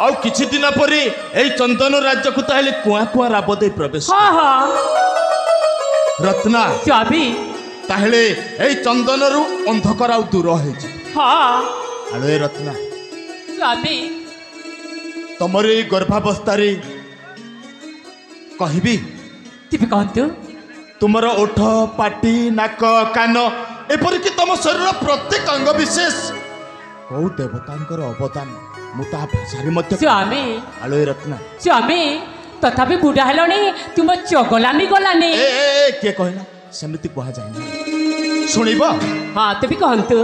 Speaker 1: ଆଉ କିଛି ଦିନ ପରେ ଏଇ ଚନ୍ଦନ ରାଜ୍ୟକୁ ତାହେଲେ କୁଆଁ କୁଆଁ ରାବ ଦେଇ ପ୍ରବେଶ
Speaker 7: ହଁ ହଁ
Speaker 1: ରତ୍ନା
Speaker 7: ସ୍ୱାମୀ
Speaker 1: ତାହେଲେ ଏଇ ଚନ୍ଦନରୁ ଅନ୍ଧକାର ଆଉ ଦୂର ହେଇଛି
Speaker 7: ହଁ
Speaker 1: ଆଲୋ ଏ ରତ୍ନା
Speaker 7: ସ୍ୱାମୀ
Speaker 1: ତମର ଏଇ ଗର୍ଭାବସ୍ଥାରେ କହିବି
Speaker 7: ତୁମେ କହନ୍ତୁ
Speaker 1: ତୁମର ଓଠ ପାଟି ନାକ କାନ ଏପରିକି ତମ ଶରୀରର ପ୍ରତ୍ୟେକ ଅଙ୍ଗ ବିଶେଷ କୋଉ ଦେବତାଙ୍କର ଅବଦାନ ମୁଁ ତାହା ଭାଷାରେ ମଧ୍ୟ
Speaker 7: ସ୍ୱାମୀ
Speaker 1: ଆଲୋ ଏ ରତ୍ନା
Speaker 7: ସ୍ୱାମୀ ତଥାପି ବୁଢ଼ା ହେଲଣି ତୁମ ଚଗଲାମି ଗଲାନି
Speaker 1: ଏ କିଏ କହିଲା ସେମିତି କୁହାଯାଏନି ଶୁଣିବ
Speaker 7: ହଁ ତୁମେ କହନ୍ତୁ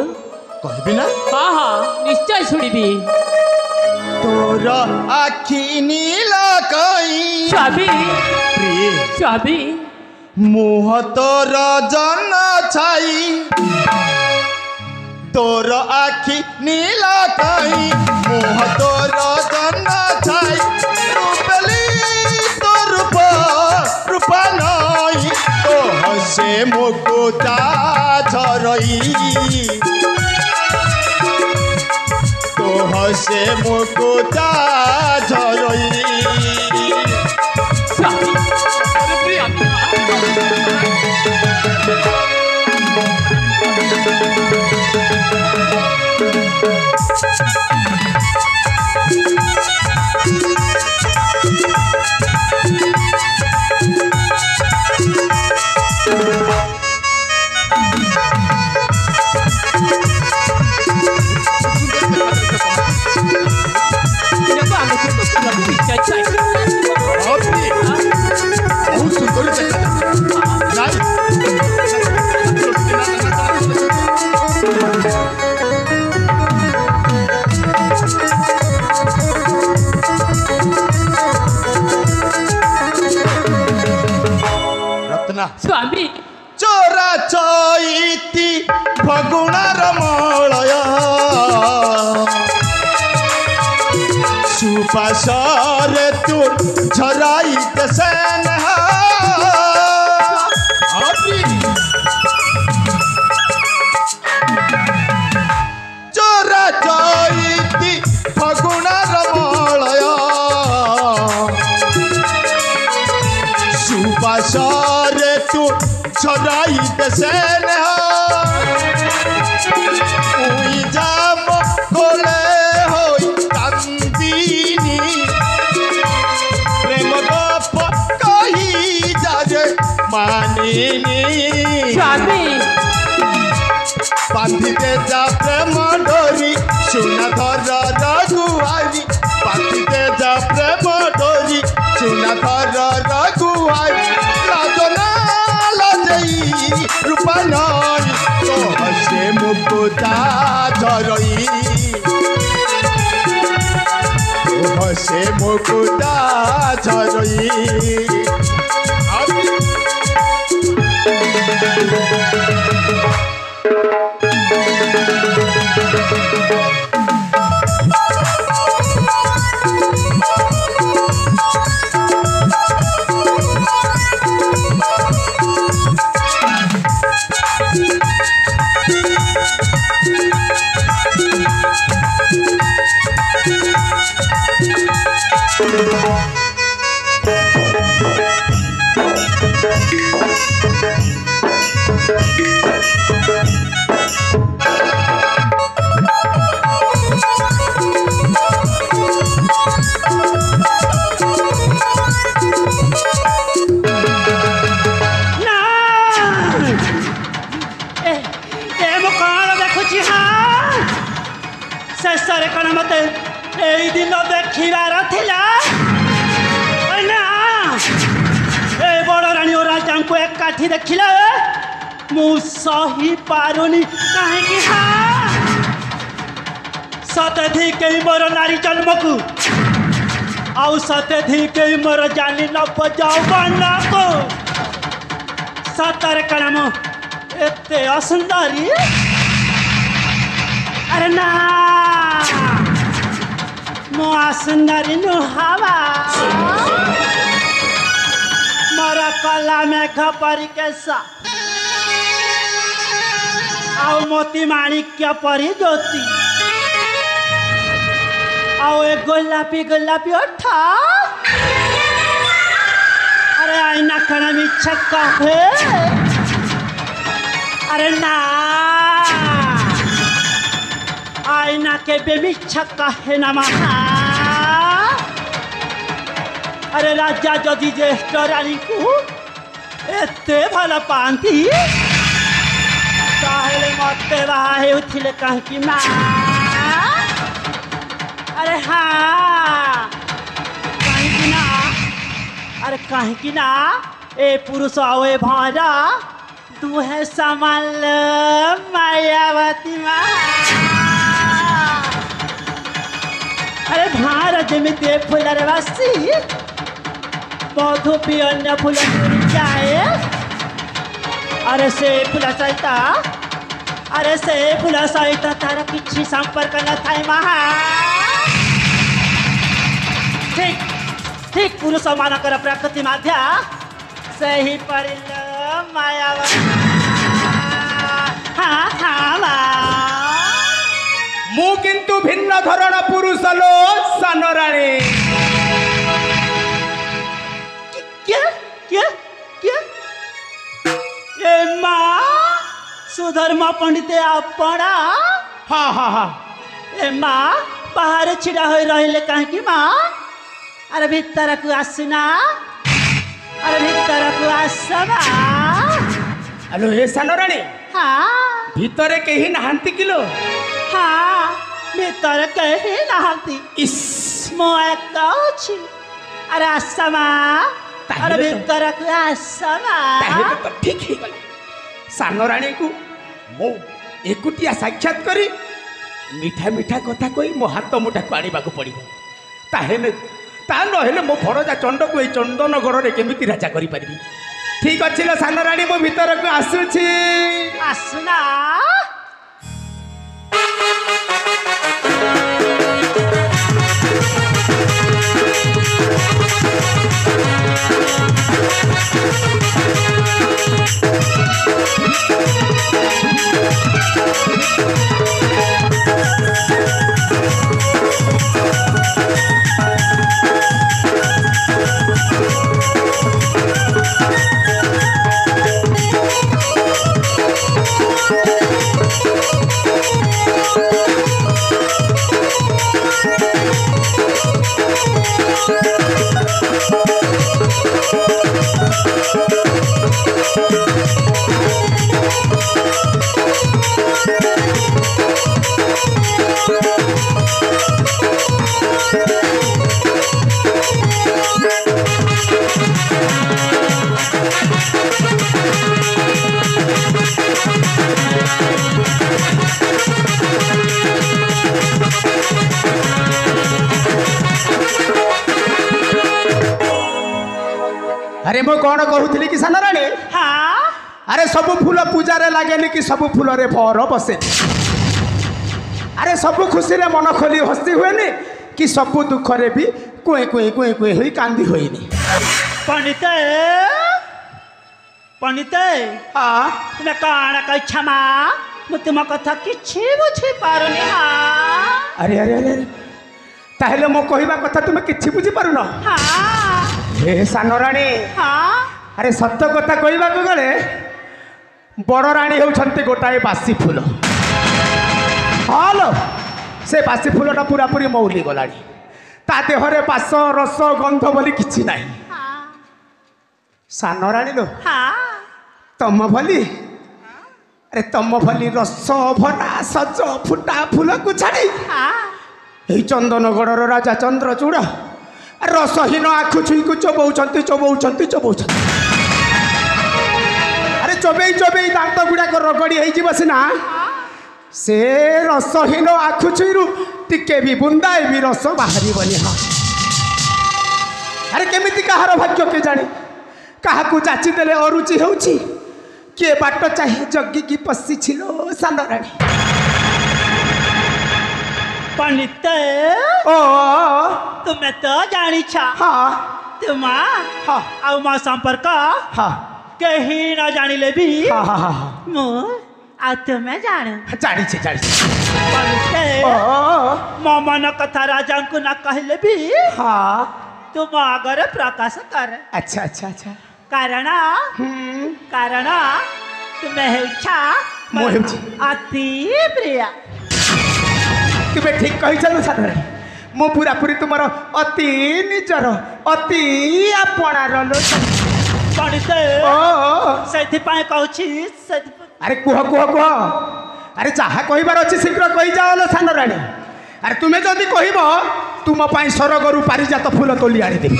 Speaker 1: କହିବି ନା
Speaker 7: ହଁ ହଁ ନିଶ୍ଚୟ ଶୁଣିବି
Speaker 1: ତୋର ଆଖି ନୀଳ କଇଁ
Speaker 7: ସ୍ୱାମୀ
Speaker 1: ପ୍ରିୟ
Speaker 7: ସ୍ୱାମୀ
Speaker 1: ମୁହ ତୋର ଜନ ଛାଇ ତୋର ଆଖି ନୀଳ କଇଁ ମୁହ ତୋର ଜନ ଛାଇ ରୂପେଲି ତୋ ରୂପ ରୂପ ନଇ ତୋ ହସେ ମୁକୁତା ଝରଇ ତୋ ହସେ ମୁକୁତା ଝରଇ
Speaker 7: ସ୍ୱାମୀ
Speaker 1: ବହୁତ ସୁନ୍ଦର ରତ୍ନା
Speaker 7: ସ୍ୱାମୀ
Speaker 1: ଚୋରା ଚଇତି ଫଗୁଣାର ମଳୟ ସୁବାସରେ ତୁ ଝରାଇତେ ସେନ ଚୋରା ଚଇତି ଫଗୁଣାର ମଳୟ ସୁବାସରେ ତୁ ଝରାଇତେ ସେନ উই যাব কোলে হই কান্দিনি প্রেম গপ কহি যারে মানিনি
Speaker 7: স্বামী
Speaker 1: বাঁধিতে যা প্রেম ডরি সুনা ধর রঘুয়ারি বাঁধিতে যা প্রেম ডরি সুনা ধর রঘুয়ারি রাজনা লজেই রূপা নয় তো হসে মুকুতা ঝরই তো হসে মুকুতা ঝরই
Speaker 5: ସତରେ କ'ଣ ମତେ ଏଇ ଦିନ ଦେଖିବାର ଥିଲା ନା ଏ ବଡ଼ ରାଣୀ ଓ ରାଜାଙ୍କୁ ଏକାଠି ଦେଖିଲେ ମୁଁ ସହି ପାରୁନି କାହିଁକି ସତେ କେହି ମୋର ନାରୀ ଜନ୍ମକୁ ଆଉ ସତେ କେହି ମୋର ଜାନି ନବ ଯୌବନକୁ ସତରେ କ'ଣ ମୁଁ ଏତେ ଅସୁନ୍ଦରୀ अरे ना मो सुंदरी नुहावा मोरा कला मेघ परी केसा आओ मोती माणिक्य परी ज्योति आओ ए गोलापी गोलापी ओठा अरे आईना कण मिच्छा कहे अरे ना आईना के बेमिच्छा कहे नमः अरे राजा जदि ज्येष्ठ रानी को एते भल पाती ताहेले मते बाहा हेउथिले काहेकि ना अरे हाँ काहेकि ना अरे काहेकि ना ए पुरुष आओ ए भारा दुहे समाल मायावती माँ अरे भार जमीते फुलर वासी मधु पियन्य फुल जाए अरे से फुल सहित अरे से फुल सहित तार किसी संपर्क न थाए महा ठीक ठीक पुरुष मानकर प्रकृति माध्या से ही परिल मायावती हाँ हाँ
Speaker 6: मु किंतु भिन्न धरण पुरुष लो सान राणी
Speaker 5: क्या क्या क्या ए माँ सुधर्मा पंडित आपड़ा
Speaker 6: हाँ हाँ हाँ
Speaker 5: ए माँ बाहर छिड़ा हो रहिले कहीं माँ अरे भीतर को आसना अरे भीतर को आसना
Speaker 6: हेलो हे सान राणी
Speaker 5: हाँ
Speaker 6: भितरे कहीं नहांती किलो
Speaker 5: हाँ भीतर कहीं नहांती
Speaker 6: इस
Speaker 5: मो एक अरे आसमा अरे भीतर को आसमा
Speaker 6: तो ठीक ही गले सान राणी को मो एकुटिया साक्षात करी मिठा मिठा कथा कही मो हाथ मुठा को आने को पड़ो ताहेले ता नहेले मो भरजा चंड को चंदनगढ़ में केमिति राजा करी पारिबी ठीक अच्छी लो सान राणी मो भीतर को आसुची
Speaker 5: आसना
Speaker 6: अरे मो कौन कहूली कि सान राणी
Speaker 5: हाँ
Speaker 6: अरे सबू फूल पूजा लगे कि सबू फूल भर बसे अरे सबू खुशी रे मन खोली हस्ती हुए कि सबू दुख रे भी कुए कुए कुए कुए हुई कांदी हुईनी
Speaker 5: पंडित पंडित
Speaker 6: हाँ
Speaker 5: तुम्हें कौन कह क्षमा मुझे तुम कथा किसी बुझी पारुनी हाँ
Speaker 6: अरे अरे अरे ताहले मो कहवा कथा तुम्हें किसी बुझी पारुन
Speaker 5: हाँ
Speaker 6: हे सान राणी
Speaker 5: हाँ
Speaker 6: अरे सत्य कथा कहवा गले बड़ राणी होती गोटाए बासी फूल हलो से बासी फूलटा पूरा पूरी मौली गला ता देहरे बास रस गंध बोली किसी ना सान राणी लो
Speaker 5: हाँ
Speaker 6: तम भली अरे तम भली रस भरा सज फुटा फूल को छाड़ी
Speaker 5: हाँ
Speaker 3: এই ଚନ୍ଦନଗଡ଼ର ରାଜା ଚନ୍ଦ୍ରଚୂଡ଼ ରସହୀନ ଆଖୁ ଛୁଇଁକୁ ଚୋବଉଛନ୍ତି ଚୋବଉଛନ୍ତି ଚୋବଉଛନ୍ତି। ଆରେ ଚୋବେଇ ଚୋବେଇ ଦାନ୍ତ ଗୁଡ଼ାକ ରଗଡ଼ି ହେଇଯିବ ସିନା, ସେ ରସହୀନ ଆଖୁ ଛୁଇଁରୁ ଟିକେ ବି ବୁନ୍ଦାଏ ବି ରସ ବାହାରିବନି। ହଁ, ଆରେ କେମିତି କାହାର ଭାଗ୍ୟ କେଜାଣି, କାହାକୁ ଯାଚି ଦେଲେ ଅରୁଚି ହେଉଛି, କିଏ ବାଟ ଚାହିଁ ଜଗିକି ପଶିছিল ସାନ ରାଣୀ।
Speaker 5: पंडित
Speaker 3: ओ
Speaker 5: तुम्हें तो जानी छा
Speaker 3: हाँ
Speaker 5: तुम
Speaker 3: हाँ
Speaker 5: आउ मो संपर्क
Speaker 3: हाँ
Speaker 5: कहीं न जानिले भी
Speaker 3: हाँ हाँ हाँ
Speaker 5: मु आ तुम्हें जाने
Speaker 3: जानी छे
Speaker 5: पंडित
Speaker 3: ओ
Speaker 5: मो मन कथा राजा को न कहले भी
Speaker 3: हाँ
Speaker 5: तुम आगर प्रकाश कर।
Speaker 3: अच्छा अच्छा अच्छा
Speaker 5: कारण कारण तुम्हें हेउछा
Speaker 3: मो हेउछि
Speaker 5: अति प्रिय।
Speaker 3: तुमे ठीक कही चलो साधु मो पूरा पूरी तुमर अति निजर अति आपणार
Speaker 5: पंडित से कहूँ
Speaker 3: अरे कुह कुह कुह अरे जहाँ कहबार अच्छी शीघ्र कही जाओ सान राणी। अरे तुम्हें जदि कहब तुम स्वर्गरु पारिजात फूल तोली आनीदेवी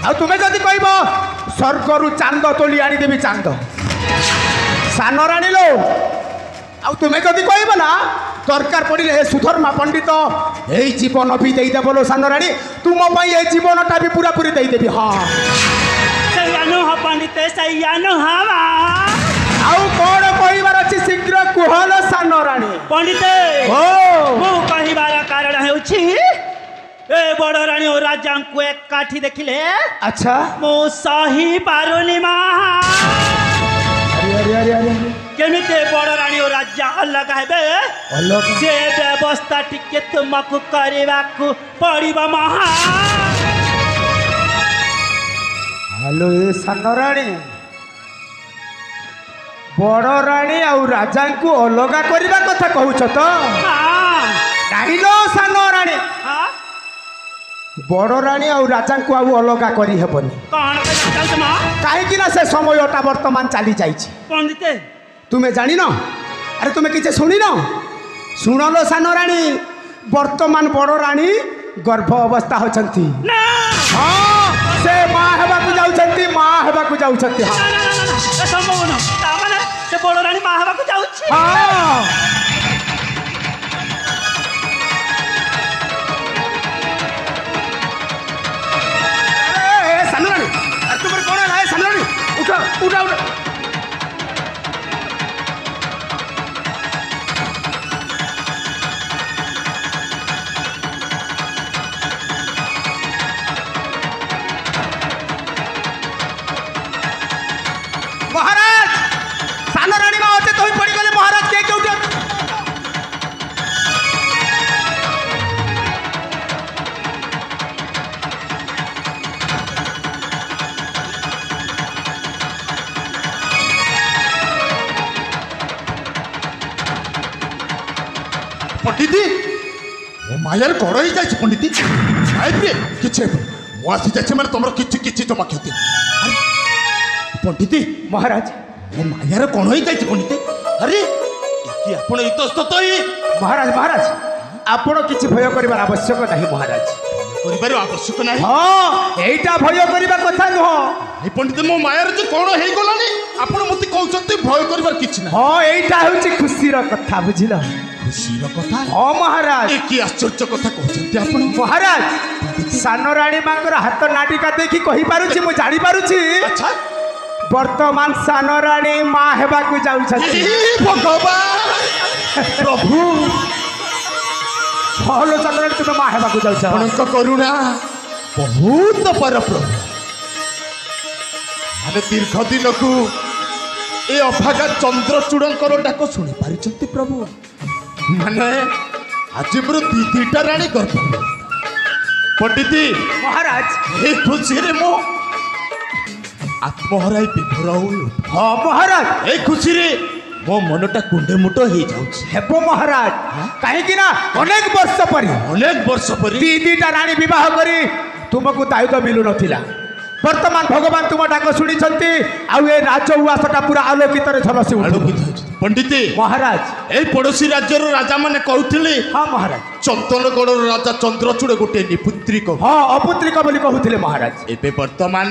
Speaker 3: आ तुम्हें जदि कहब स्वर्गरु चांद तोली आनीदेवी चांद सान राणी लो आ तुम्हें जदि कहब ना दरकार पड़े सुधर्मा पंडित यही जीवन भी देदेव लो सान राणी तुम ये जीवनटा भी पूरा पूरी देदेवी। हाँ
Speaker 5: पंडित
Speaker 3: आउ कौन कहबार अच्छी शीघ्र कुहल सान राणी।
Speaker 5: पंडित मु कहबार कारण हेउछि ए बड़ राणी और राजा को एकाठी देखिले
Speaker 3: अच्छा
Speaker 5: मु सही पारुनी मा
Speaker 3: अरे अरे अरे
Speaker 5: केमिते बड़ राणी और राजा अलग हेबे
Speaker 3: अलग
Speaker 5: से व्यवस्था टिके तुमको करबाकू पड़िबा महा।
Speaker 3: हेलो ए सान राणी बड़ राणी आउ राजा को अलग करबा कथा कहूछ तो नहीं लो सान राणी बड़ राणी आउ राजा को आउ अलग करी हेबनी
Speaker 5: कौन
Speaker 3: कहीं ना से समयटा वर्तमान चली जाइछि
Speaker 5: पंडित
Speaker 3: तुम्हें जान अरे तुम्हें किसी शुण न शुण लो सान राणी वर्तमान बड़ राणी गर्भ अवस्था होती हाँ से माँ हेबाकू जाउछंती माँ हेबाकू जाउछंती। हाँ
Speaker 5: संभव न तामाने से बड़ राणी माँ हेबाकू जाउछि।
Speaker 3: हाँ सान राणी तुम कौन है सान राणी उठा उठा उठा महाराज सान राणी माँ अच्छे तो पड़ी गले महाराज के क्यों
Speaker 1: पंडित मो मायार गड़ ही जाए पंडित किसी मुझे जाए मैंने तुम कि जमा क्षति पंडित
Speaker 3: महाराज
Speaker 1: मो मायार कौन हो जाए पंडित अरे आपण इतस्त
Speaker 3: महाराज महाराज आपण किसी भय कर आवश्यक नहीं महाराज
Speaker 1: कर आवश्यक ना
Speaker 3: हाँ यहीटा भय करवा कथा नुह
Speaker 1: पंडित मो मायार जो कौन हो गलानी आपण मत कहते भय कर किसी ना
Speaker 3: हाँ यहीटा हूँ खुशीर कथा बुझल
Speaker 1: खुशीर कथा
Speaker 3: हाँ महाराज
Speaker 1: कि आश्चर्य कथा कहते आप
Speaker 3: महाराज सान राणी माँ हाथ नाटिका देखी कही पारुछि मु जानी पारुछि
Speaker 1: अच्छा
Speaker 3: वर्तमान सान राणी माँ हेबाकू जाउछथि
Speaker 1: भगवान प्रभु
Speaker 3: भलो सान राणी तुम माँ हेबाकू जाउछ
Speaker 1: आपणक करुणा बहुत पर प्रभु माने दीर्घ दिन को ए अभागा चंद्रचूड़कर डाक शुणी पारिछंती प्रभु माने आज मोर दीटा राणी गर्भ पंडित
Speaker 3: महाराज
Speaker 1: ए खुशी रे मो आत्महराई विभोर हुए
Speaker 3: हाँ महाराज
Speaker 1: ए खुशी रे मो मनटा कुंडे मुट हो जाउछि
Speaker 3: हेबो महाराज कहीं ना अनेक वर्ष पर
Speaker 1: अनेक वर्ष पर
Speaker 3: दीटा राणी विवाह करी तुमको दायित्व मिलू नथिला
Speaker 6: ବର୍ତ୍ତମାନ ଭଗବାନ ତୁମ ଡାକ ଶୁଣିଛନ୍ତି ଆଉ ଏ ରାଜ ଉଆସଟା ପୁରା ଆଲୋକିତରେ ଝଲସି ଉଠୁଛି।
Speaker 1: ଆଲୋକିତ ହେଉଛି ପଣ୍ଡିତ।
Speaker 6: ମହାରାଜ
Speaker 1: ଏଇ ପଡ଼ୋଶୀ ରାଜ୍ୟର ରାଜା ମାନେ କହୁଥିଲେ
Speaker 6: ହଁ ମହାରାଜ
Speaker 1: ଚନ୍ଦନଗଡ଼ର ରାଜା ଚନ୍ଦ୍ରଚୂଡ଼ ଗୋଟିଏ ନିପୁତ୍ରିକ।
Speaker 6: ହଁ ଅପୁତ୍ରିକ ବୋଲି କହୁଥିଲେ ମହାରାଜ।
Speaker 1: ଏବେ ବର୍ତ୍ତମାନ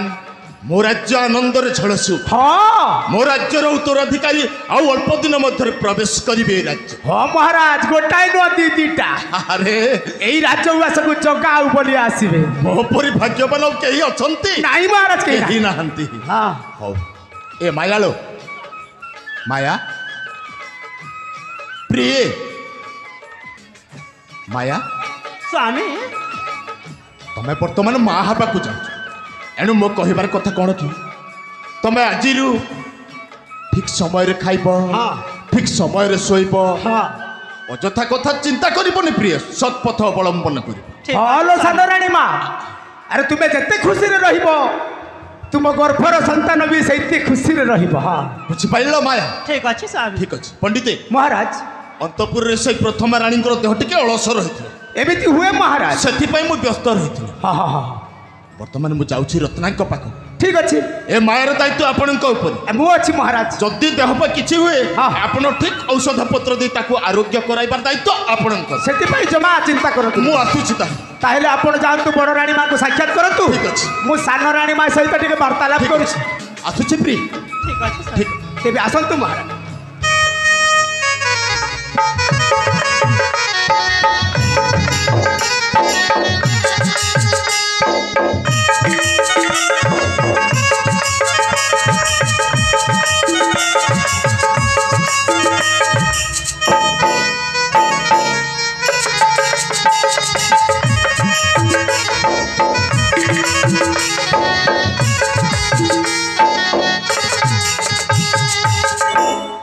Speaker 1: ମୋ ରାଜ୍ୟ ଆନନ୍ଦରେ ଝଲସୁ।
Speaker 6: ହଁ
Speaker 1: ମୋ ରାଜ୍ୟର ଉତ୍ତରାଧିକାରୀ ଆଉ ଅଳ୍ପ ଦିନ ମଧ୍ୟରେ ପ୍ରବେଶ କରିବେ ଏ ରାଜ୍ୟ।
Speaker 6: ହଁ ମହାରାଜ ଗୋଟାଏ ନୁହଁ ଦିଟା
Speaker 1: ଆରେ
Speaker 6: ଏଇ ରାଜ ଉଆସକୁ ଜଗା ଆଉ ବୋଲି ଆସିବେ।
Speaker 1: ମୋ ପରି ଭାଗ୍ୟବାନ ଆଉ କେହି ଅଛନ୍ତି?
Speaker 6: ନାଇଁ ମହାରାଜ
Speaker 1: କେହି ନାହାନ୍ତି।
Speaker 6: ହଁ
Speaker 1: ହଉ ଏ ମାୟାଲୋ ମାୟା ପ୍ରିୟ ମାୟା
Speaker 5: ସ୍ୱାମୀ
Speaker 1: ତମେ ବର୍ତ୍ତମାନ ମା ହେବାକୁ ଯାଉଛ। ଏଣୁ ମୋ କହିବାର କଥା କ'ଣ କି ତମେ ଆଜିରୁ ଠିକ୍ ସମୟରେ ଖାଇବ, ଠିକ୍ ସମୟରେ ଶୋଇବ, ଅଯଥା କଥା ଚିନ୍ତା କରିବନି ପ୍ରିୟ, ସତ୍ପଥ ଅବଲମ୍ବନ କରିବ।
Speaker 6: ହଲୋ ସାନରାଣୀ ମା ଆରେ ତୁମେ ଯେତେ ଖୁସିରେ ରହିବ ତୁମ ଗର୍ଭର ସନ୍ତାନ ବି ସେଇଠି ଖୁସିରେ ରହିବ। ହଁ
Speaker 1: ବୁଝିପାରିଲ ମାୟା?
Speaker 5: ଠିକ ଅଛି ସ୍ୱାମୀ।
Speaker 1: ଠିକ୍ ଅଛି ପଣ୍ଡିତ।
Speaker 6: ମହାରାଜ
Speaker 1: ଅନ୍ତପୁରରେ ସେଇ ପ୍ରଥମା ରାଣୀଙ୍କର ଦେହ ଟିକେ ଅଳସ ରହିଥିଲା,
Speaker 6: ଏମିତି ହୁଏ ମହାରାଜ।
Speaker 1: ସେଥିପାଇଁ ମୁଁ ବ୍ୟସ୍ତ ରହିଥିଲି।
Speaker 6: ହଁ ହଁ ହଁ
Speaker 1: ବର୍ତ୍ତମାନ ମୁଁ ଯାଉଛି ରତ୍ନାଙ୍କ ପାଖକୁ।
Speaker 6: ଠିକ ଅଛି
Speaker 1: ଏ ମାୟାର ଦାୟିତ୍ୱ ଆପଣଙ୍କ ଉପରେ।
Speaker 6: ମୁଁ ଅଛି ମହାରାଜ।
Speaker 1: ଯଦି ଦେହ ପାଇଁ କିଛି ହୁଏ
Speaker 6: ହଁ।
Speaker 1: ଆପଣ ଠିକ୍ ଔଷଧ ପତ୍ର ଦେଇ ତାକୁ ଆରୋଗ୍ୟ କରାଇବାର ଦାୟିତ୍ୱ ଆପଣଙ୍କର।
Speaker 6: ସେଥିପାଇଁ ଜମା ଚିନ୍ତା କରନ୍ତୁ।
Speaker 1: ମୁଁ ଆସୁଛି
Speaker 6: ତାହେଲେ ଆପଣ ଯାଆନ୍ତୁ ବଡ଼ ରାଣୀ ମାଙ୍କୁ ସାକ୍ଷାତ କରନ୍ତୁ।
Speaker 1: ଠିକ୍ ଅଛି।
Speaker 6: ମୁଁ ସାନ ରାଣୀ ମା ସହିତ ଟିକେ ବାର୍ତ୍ତାଳାପ କରୁଛି।
Speaker 1: ଆସୁଛି ପ୍ରିୟ।
Speaker 5: ଠିକ ଅଛି ସ୍ୱାମୀ।
Speaker 1: ଠିକ୍
Speaker 6: ତେବେ ଆସନ୍ତୁ ମହାରାଜ।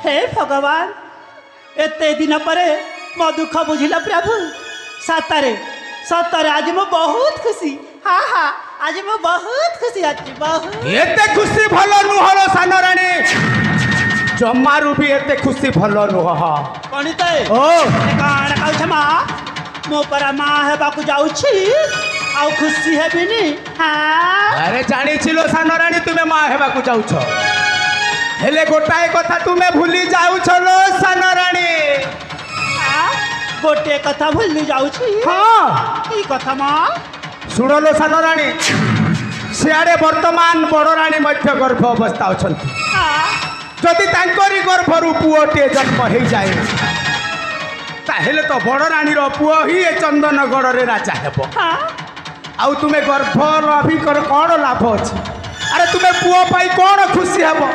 Speaker 5: हे भगवान एते दिन पर मो दुख बुझिल प्रभु। सतरे सतरे आज मु बहुत खुशी। हाँ हाँ आज मु बहुत खुशी अच्छी बहुत।
Speaker 6: एते खुशी भल नुहलो सान राणी, जमारू भी एते खुशी भल नुह।
Speaker 5: पंडित
Speaker 6: ओ
Speaker 5: कण कहछ माँ मो परा माँ हेबाकू जाउछि आउ खुशी हेबिनी। हाँ
Speaker 6: अरे जानिछिलो सान राणी तुमे माँ हेबाकू जाउछ, हेले गोटाए कथा तुमे भूली जाउछ लो सान राणी।
Speaker 5: हाँ, गोटे कथा भूली जाउछि।
Speaker 6: हाँ
Speaker 5: की कथा माँ?
Speaker 6: शुण लो सान राणी, सियाड़े वर्तमान बड़ राणी मध्य गर्भ अवस्था अछंती।
Speaker 5: हाँ
Speaker 6: जदि तांकरी गर्भरू पुओटे जन्म हो जाए ताहेले तो बड़ रानी पुओ ही ए चंदनगढ़ रे राजा हेबो।
Speaker 5: हाँ
Speaker 6: आउ तुमे गर्भ अभिकर कौन लाभ अच्छे? अरे तुमे पुओ पाई कौन खुशी हेबो?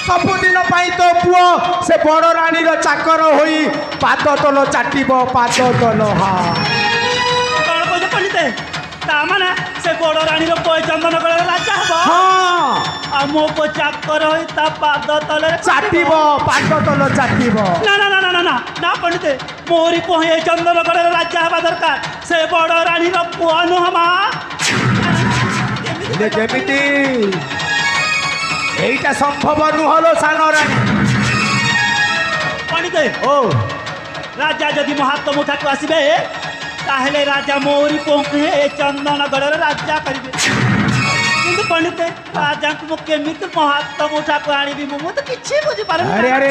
Speaker 6: सबुदिन पाई तो पुओ से बड़ रानी चाकर होई पाद तल चाटिब पाद तल। हाँ
Speaker 5: कौन कहछ पंडित? ता माने से बड़ रानी रो पुओ चंदनगढ़ रे राजा हेबो।
Speaker 6: हाँ
Speaker 5: आ मो को चाकर होई ता पाद तले
Speaker 6: चाटिब पाद तल चाटिब।
Speaker 5: ना ना ना ना ना ना ना पंडित मोरी पुओ चंदनगढ़ रे राजा हेबा दरकार। से बड़ रानी रो पुओ नुहमा।
Speaker 6: केमिति এইটা সম্ভব নুহলো সান রানী।
Speaker 5: पंडित
Speaker 6: ओ
Speaker 5: राजा जदि महात्म उठाकू आसबे ताहले राजा मोरी पोंखे चंदनगढ़ राजा करिबे। किंतु पंडित राजा को केमिति महात्म उठाकू आनिबी मु तो किछि बुझि पारु।
Speaker 6: अरे अरे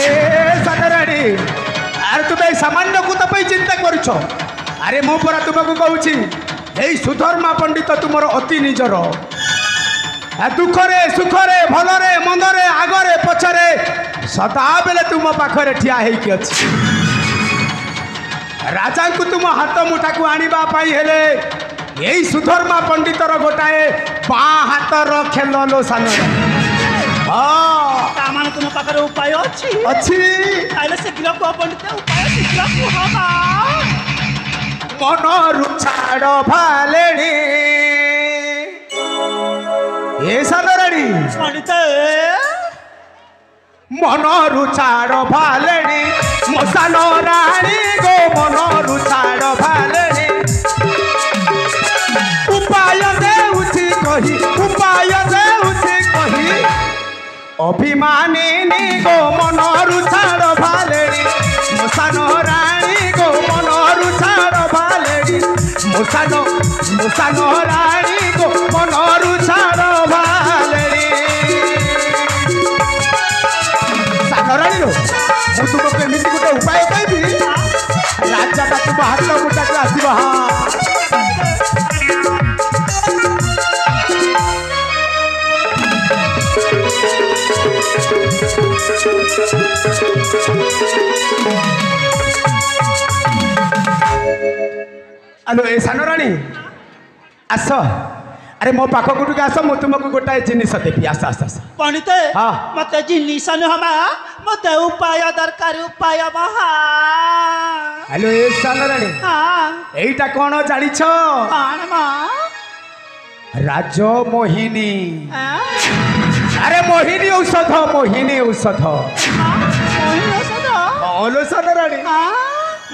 Speaker 6: सान राणी, अरे तुमे सामान्य को तो चिंता करुछ। अरे मु परा तुमको कहूची एई सुधर्मा पंडित तुमर अति निजर। दुखरे सुखरे भलरे मंदरे आगरे पछरे सदा बेले तुम पाखरे ठिया हेकी अछि। राजा को तुम हाथ मुठाकू आनिबा पाई हेले एई सुधर्मा पंडितर गोटाए बाँ हातर खेल लो सान। हाँ
Speaker 5: तामान तुम पाखरे उपाय अछि
Speaker 6: अच्छी
Speaker 5: ताहले शीघ्र को पंडित उपाय शीघ्र को हमा।
Speaker 6: मनरु छाड़ भालेणी ए सान राणी,
Speaker 5: पंडित
Speaker 6: मनरु छाड़ भालेणी मो सान राणी गो मनरु छाड़ भालेणी। उपाय देउछि कही उपाय देउछि कही अभिमानिनी गो मनरु छाड़ भालेणी मो सान राणी गो मनरु छाड़ भालेणी। मो सान राणी गो मनरु छाड़ हेलो ए सान राणी आस अरे मो पाख गुटुक आस मु तुमको गोटाए जिनिस देवी आस आस आस
Speaker 5: पंडित
Speaker 6: हाँ।
Speaker 5: मते जिनिस नुहमा मते उपाय दरकार उपाय महा
Speaker 6: हेलो ए सान राणी
Speaker 5: हाँ
Speaker 6: एईटा कौन जानी छ
Speaker 5: कौन मा
Speaker 6: राज मोहिनी
Speaker 5: हाँ?
Speaker 6: अरे मोहिनी औषध मोहिनी औषध
Speaker 5: मोहिनी औषध
Speaker 6: हेलो सान राणी
Speaker 5: हाँ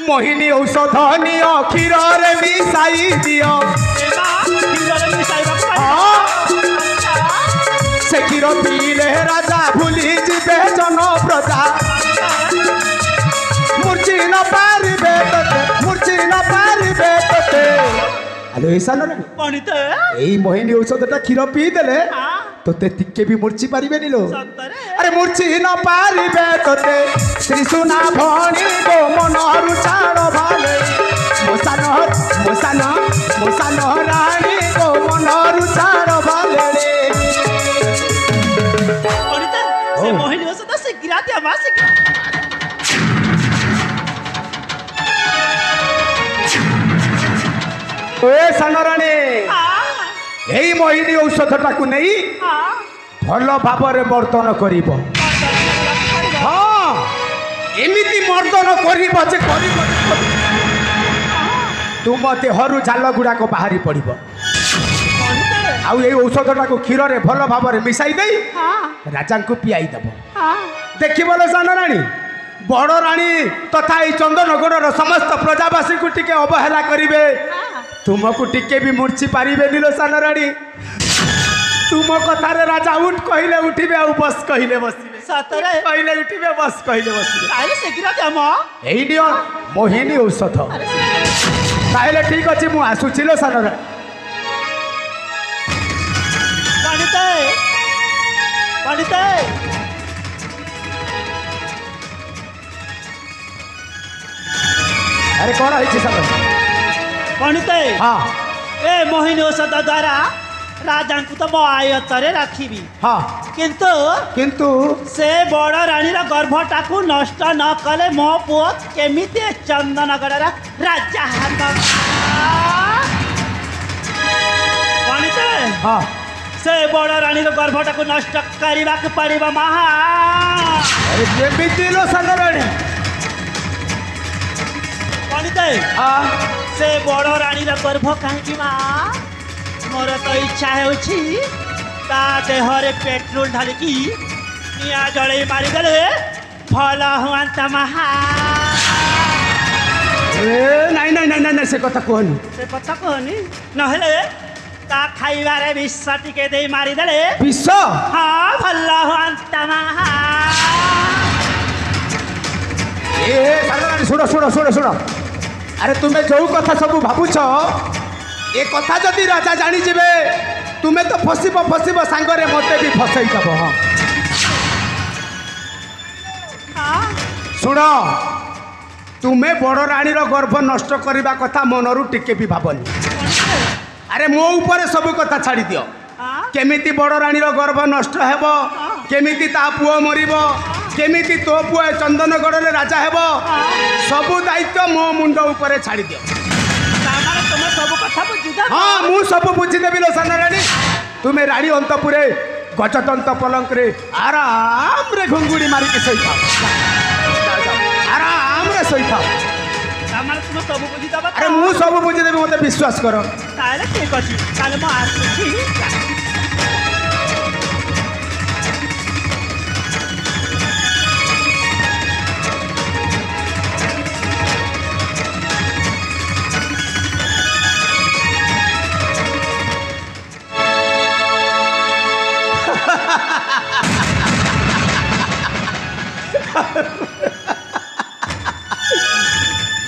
Speaker 6: मोहिनी औषध नियो क्षीर रे मिसाई दियो
Speaker 5: एमा क्षीर मिसाई
Speaker 6: हाँ। से क्षीर पीले राजा भूली जीवे जन प्रजा मूर्छी न पारिबे तोते मूर्छी न पारिबे तोते हेलो ईशान राणी
Speaker 5: पंडित
Speaker 6: एई मोहिनी औषधटा क्षीर पी देले
Speaker 5: हाँ
Speaker 6: तोते टिके भी मूर्छी पारिबेनी लो
Speaker 5: सतरे
Speaker 6: अरे मूर्छी न पारिबे तोते श्री सुना भणी गो मनहरु चाड़ भाले मोसान राणी गो मनहरु चाड़ भाले
Speaker 5: पंडित से मोहिनी औषध से गिरा दिया मां से
Speaker 6: ए सान राणी
Speaker 5: हाँ
Speaker 6: एई मोहिनी औषधटाकू नहीं
Speaker 5: हाँ
Speaker 6: भल भाବରେ बर्तन करिब हाँ एमिति मर्दन करिब जे करिब तुम देहरु झाल गुड़ाक बाहरी पड़िब
Speaker 5: पंडित
Speaker 6: आउ एई औषधटाकू क्षीर रे भल भाବରେ मिसाई देई
Speaker 5: हाँ
Speaker 6: राजा को पियाई दब
Speaker 5: हाँ
Speaker 6: देखिबल सान राणी बड़ राणी तथा एई चंदनगढ़र समस्त प्रजावासी को टिके अवहेला करिवे तुमको टिके भी मूर्छी पारिबे नीलो सान राणी तुम कथारे राजा उठ कहले उठिबे आ बस कहले बसिबे
Speaker 5: सतरे
Speaker 6: कहले उठिबे बस कहले बसिबे
Speaker 5: ताले से गिरा दिया मां
Speaker 6: एई नियो मोहिनी औषध ताहले ठीक अछि मु आसुचिलो सान राणी
Speaker 5: पंडित पंडित
Speaker 6: अरे कौन है सान राणी
Speaker 5: पंडित
Speaker 6: हाँ
Speaker 5: ए मोहिनी औषध द्वारा राजा को तो मो आयतरे रखी
Speaker 6: हाँ
Speaker 5: किंतु
Speaker 6: किंतु
Speaker 5: से बड़ रानीर गर्भटा को नष्ट न कले मो पुओ केमिति चंदनगढ़ राजा पंडित
Speaker 6: हाँ
Speaker 5: से बड़ रानीर गर्भटा को नष्ट करने को पड़िबा महा
Speaker 6: अरे केमिति लो सान राणी
Speaker 5: पंडित
Speaker 6: हाँ
Speaker 5: से बड़ रानीर गर्भ कहीं मोर तो इच्छा होछि ता देहरे पेट्रोल ढालिकी निया जड़े मारिदेले भल हुआंता महा
Speaker 6: ए नाई नाई नाई नाई से कथा कहनी
Speaker 5: से कथा कहनी नहले ता खाइबारे विष टिके दे मारिदेले
Speaker 6: विष
Speaker 5: हाँ भल हुआंता महा
Speaker 6: ए साधारण शुण शुण शुण शुण अरे तुम्हें जो कथा सब भावुच ए कथा जदि राजा जानी जिबे तुम्हें तो फसिब फसिब सांगरे मते भी फसई दब शुण तुम्हें बड़ रानीर गर्भ नष्ट करने कथा मनरू टिके भी भावनी अरे मो ऊपर सब कथा छाड़ी दियो केमिति बड़ रानीर गर्भ नष्ट हेब केमिति ता पुओ मरिब केमिति तो पुओ चंदनगढ़ रे राजा हेब सबु दायित्व मो मुंड ऊपर छाड़ी दियो
Speaker 5: तुम सब कथा बुझिदा
Speaker 6: हाँ मु सब बुझीदेवी लो सान राणी तुम्हें राणी अंतपुरे गजतंत पलंक रे आराम रे घुंगुड़ी मारिक सही आराम रे सही
Speaker 5: तुम सब बुझिदा
Speaker 6: अरे मु सब बुझीदेवी मते विश्वास कर
Speaker 5: ताले ठीक अछि ताले मो आसुछि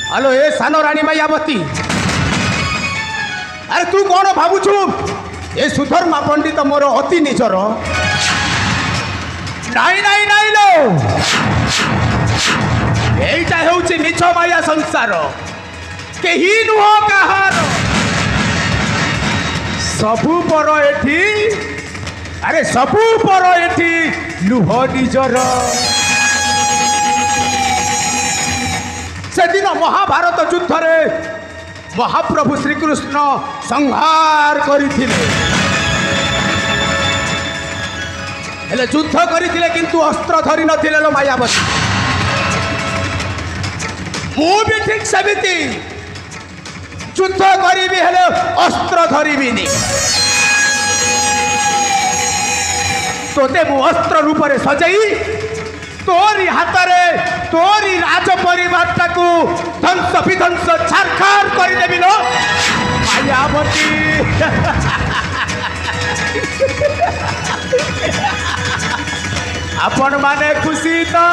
Speaker 6: हेलो ए सान राणी मायावती अरे तू कौन भावुछु ए सुधर्मा पंडित मोर अति निजर नाई नाई नाई लो एइटा हेउछि निछ माया संसार केही नुह काहार सबु पर एठी अरे सबु पर एठी लुह निजर महाभारत युद्ध रे महाप्रभु श्रीकृष्ण संहार करथिले हेले युद्ध करथिले किंतु अस्त्र धरि नथिले लो मायावती मु भी ठीक सेमिति युद्ध करिबि हेले अस्त्र धरिबिनी तोते मु अस्त्र रूप रे सजाई तोरी हाथ रे तोरी राज परिवार टाकू ध्वंस विध्वंस छारखार कर देबी लो मायावती आपण माने खुशी तो